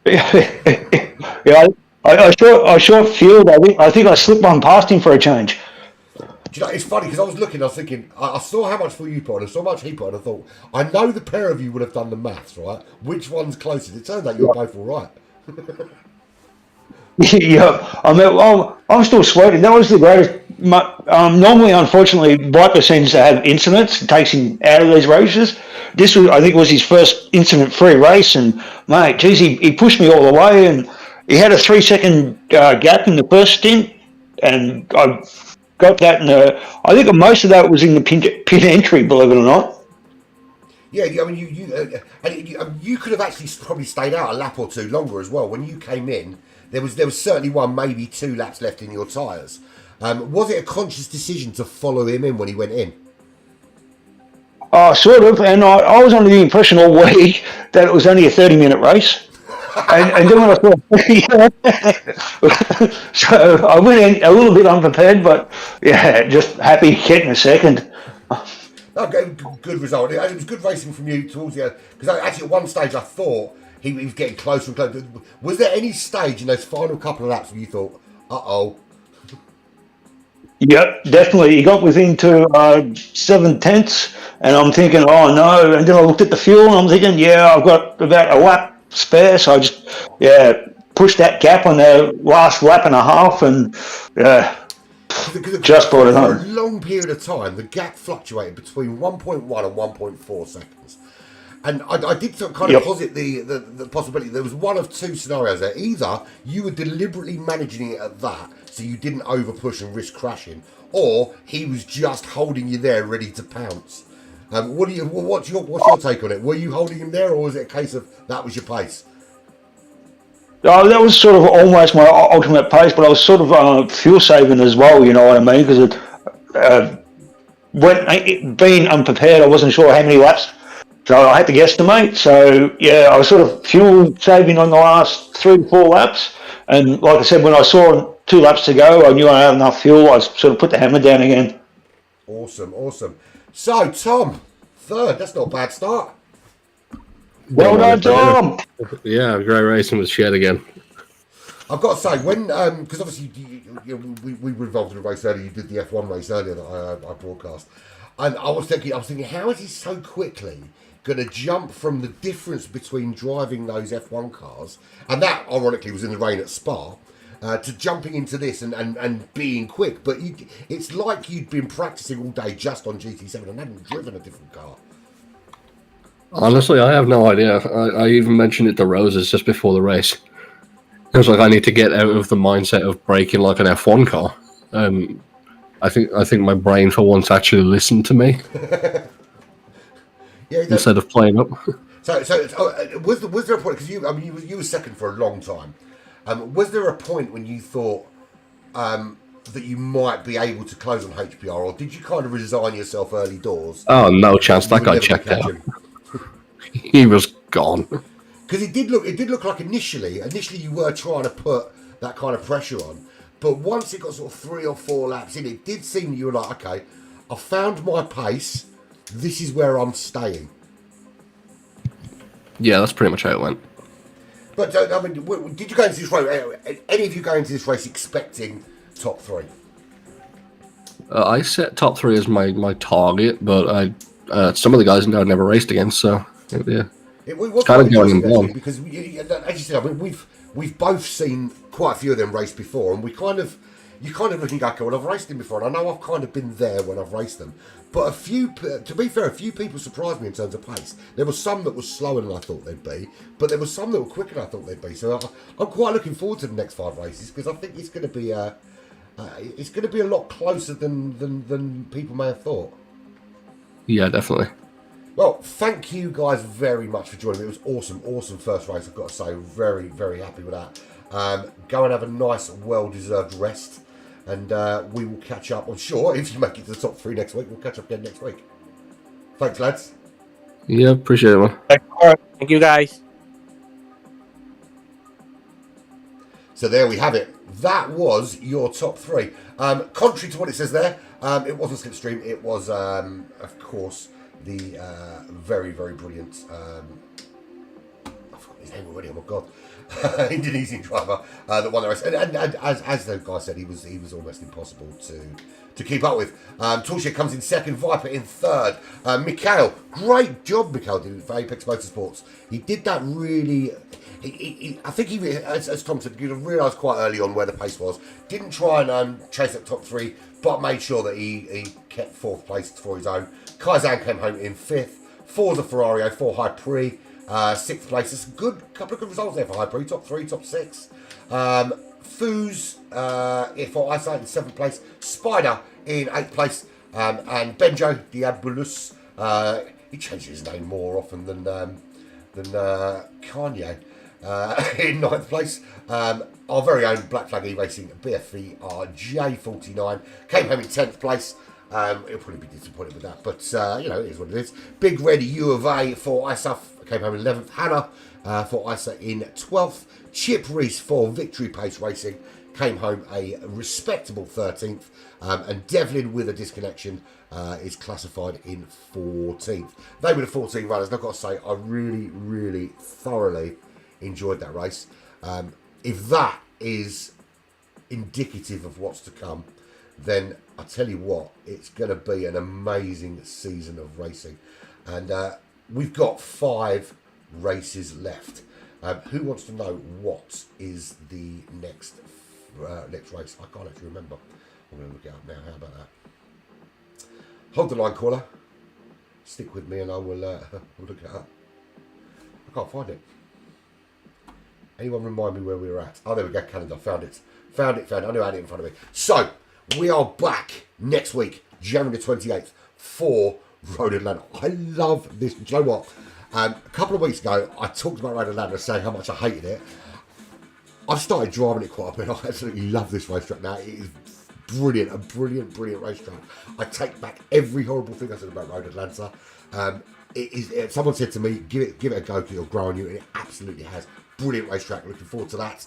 Yeah, I short fueled. I think I slipped one past him for a change. Do you know, it's funny because I was thinking, I saw how much fuel you put on and so much he put on. I thought, I know the pair of you would have done the maths, right? Which one's closest? It turns out you're both all right. Yeah, I mean, I'm still sweating. That was the greatest. Normally, unfortunately, Viper seems to have incidents. It takes him out of these races. This was, I think, was his first incident-free race, and mate, geez, he pushed me all the way, and he had a 3-second gap in the first stint, and I got that. I think most of that was in the pit entry, believe it or not. Yeah, I mean, you could have actually probably stayed out a lap or two longer as well. When you came in, there was certainly one, maybe 2 laps left in your tyres. Was it a conscious decision to follow him in when he went in? Sort of, and I was under the impression all week that it was only a 30-minute race. and then when I saw, so I went in a little bit unprepared, but yeah, just happy getting a second. Okay, good result. It was good racing from you towards the end. Because actually at one stage I thought he was getting closer and closer. Was there any stage in those final couple of laps where you thought, uh-oh? Yep, definitely. He got within to 7/10, and I'm thinking, oh no. And then I looked at the fuel, and I'm thinking, yeah, I've got about a lap spare, so I just pushed that gap on the last lap and a half, and just brought it home. For a long period of time, the gap fluctuated between 1.1 and 1.4 seconds. And I did kind of posit the possibility there was one of two scenarios there. Either you were deliberately managing it at that, so you didn't over push and risk crashing, or he was just holding you there ready to pounce. What's your take on it? Were you holding him there, or was it a case of that was your pace? That was sort of almost my ultimate pace, but I was sort of fuel saving as well. You know what I mean? Because being unprepared, I wasn't sure how many laps, so I had to guesstimate. So yeah, I was sort of fuel saving on the last 3 to 4 laps, and like I said, when I saw 2 laps to go, I knew I had enough fuel. I sort of put the hammer down again. Awesome. So Tom, third. That's not a bad start. Well done, Tom. Yeah, great racing with Shed again. I've got to say, when because obviously we were involved in a race earlier. You did the F1 race earlier that I broadcast, and I was thinking, how is he so quickly going to jump from the difference between driving those F1 cars, and that ironically was in the rain at Spa, to jumping into this and being quick. But it's like you'd been practicing all day just on GT7 and hadn't driven a different car. Honestly, I have no idea. I even mentioned it to Roses just before the race. It was like I need to get out of the mindset of braking like an F1 car. I think my brain for once actually listened to me instead of playing up. So was there a point, because you were second for a long time? Was there a point when you thought that you might be able to close on HPR, or did you kind of resign yourself early doors? Oh, no chance! That guy checked out. He was gone. Because it did look like initially you were trying to put that kind of pressure on, but once it got sort of 3 or 4 laps in, it did seem you were like, okay, I found my pace. This is where I'm staying. Yeah, that's pretty much how it went. But I mean, did you go into this race? Any of you go into this race expecting top 3? I set top 3 as my target, but some of the guys I'd never raced against, so yeah. It was kind of going in blind. Because as you said, I mean, we've both seen quite a few of them race before, and you kind of look and go, okay, well, I've raced them before, and I know I've kind of been there when I've raced them. But to be fair, a few people surprised me in terms of pace. There were some that were slower than I thought they'd be, but there were some that were quicker than I thought they'd be. So I'm quite looking forward to the next 5 races, because I think it's going to be a lot closer than people may have thought. Yeah, definitely. Well, thank you guys very much for joining me. It was awesome first race, I've got to say. Very, very happy with that. Go and have a nice, well-deserved rest. And we will catch up, I'm sure, if you make it to the top 3 next week. We'll catch up again next week. Thanks, lads. Yeah, appreciate it, man. Thank you, guys. So there we have it. That was your top 3. Contrary to what it says there, it wasn't Slipstream. It was, of course, the very, very brilliant, I've forgotten his name already, oh my god, Indonesian driver that won the race. And as the guy said, he was almost impossible to keep up with. Porsche comes in second, Viper in third. Mikhail, great job Mikhail did for Apex Motorsports. He did that really... I think he, as Tom said, you realised quite early on where the pace was. Didn't try and chase that top 3, but made sure that he kept 4th place for his own. Kaizan came home in 5th. Forza Ferrario, 4 High Prix, 6th place. It's a couple of good results there for High Prix, top 3, top 6. Foos for Eyesight in 7th place. Spider in 8th place. And Benjo Diabolus, he changes his name more often than Kanye. In 9th place, our very own Black Flag E-Racing BFV RJ49 came home in 10th place. He'll probably be disappointed with that, but it is what it is. Big Red U of A for ISAF came home in 11th. Hannah for ISA in 12th. Chip Reese for Victory Pace Racing came home a respectable 13th. And Devlin with a disconnection is classified in 14th. They were the 14 runners, and I've got to say, I really, really thoroughly enjoyed that race. If that is indicative of what's to come, then I tell you what, it's going to be an amazing season of racing. And we've got 5 races left. Who wants to know what is the next race? I can't actually remember. I'm going to look it up now. How about that? Hold the line, caller. Stick with me and I will we'll look it up. I can't find it. Anyone remind me where we were at? Oh, there we go, calendar. Found it. I knew I had it in front of me. So, we are back next week, January the 28th, for Road Atlanta. I love this. Do you know what? A couple of weeks ago, I talked about Road Atlanta saying how much I hated it. I've started driving it quite a bit. I absolutely love this racetrack now. It is brilliant, a brilliant racetrack. I take back every horrible thing I said about Road Atlanta. It is. Someone said to me, give it a go, it'll grow on you, and it absolutely has. Brilliant racetrack. Looking forward to that.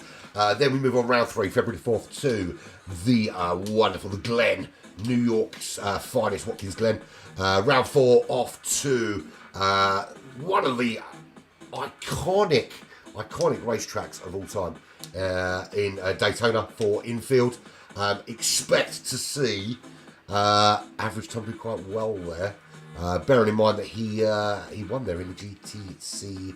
Then we move on round 3, February 4th, to the wonderful, the Glen, New York's finest, Watkins Glen. Round 4 off to one of the iconic racetracks of all time in Daytona for infield. Expect to see average time do quite well there. Bearing in mind that he won there in the GTC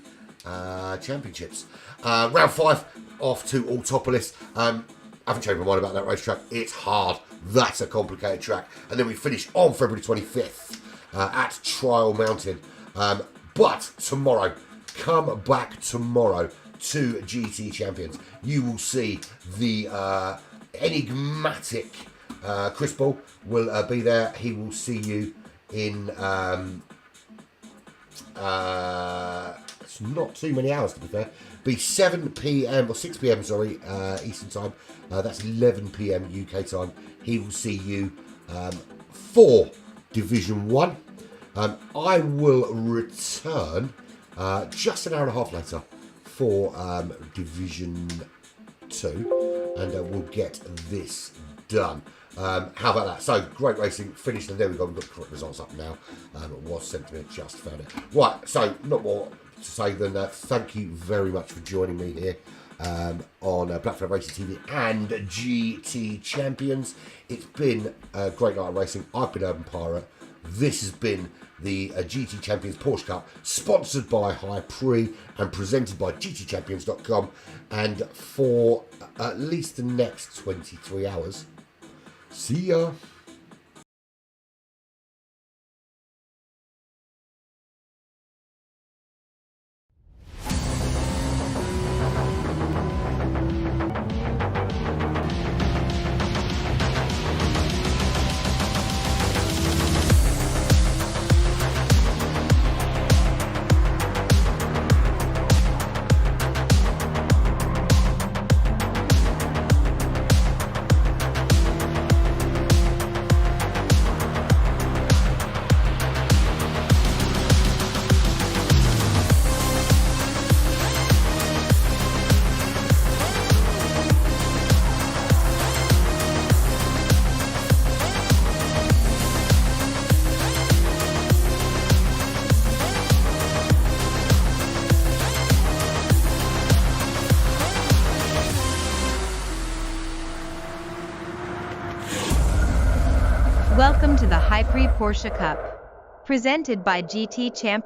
championships. Round 5 off to Autopolis. I haven't changed my mind about that racetrack. It's hard. That's a complicated track. And then we finish on February 25th at Trial Mountain. But tomorrow, come back tomorrow to GT Champions. You will see the enigmatic Chris Ball will be there. He will see you in it's not too many hours, to be fair. Be 7 p.m. or 6 p.m. sorry, Eastern time. That's 11 p.m. UK time. He will see you for Division 1. I will return just an hour and a half later for Division 2, and we'll get this done. How about that? So, great racing, finished, and there we go. We've got the correct results up now. It was sent to me, just found it. Right, so not more to say than thank you very much for joining me here on Black Flag Racing TV and GT Champions. It's been a great night of racing. I've been Urban Pirate. This has been the GT Champions Porsche Cup, sponsored by High Prix and presented by GTChampions.com. And for at least the next 23 hours, see ya. Welcome to the High Prix Porsche Cup, presented by GT Champions.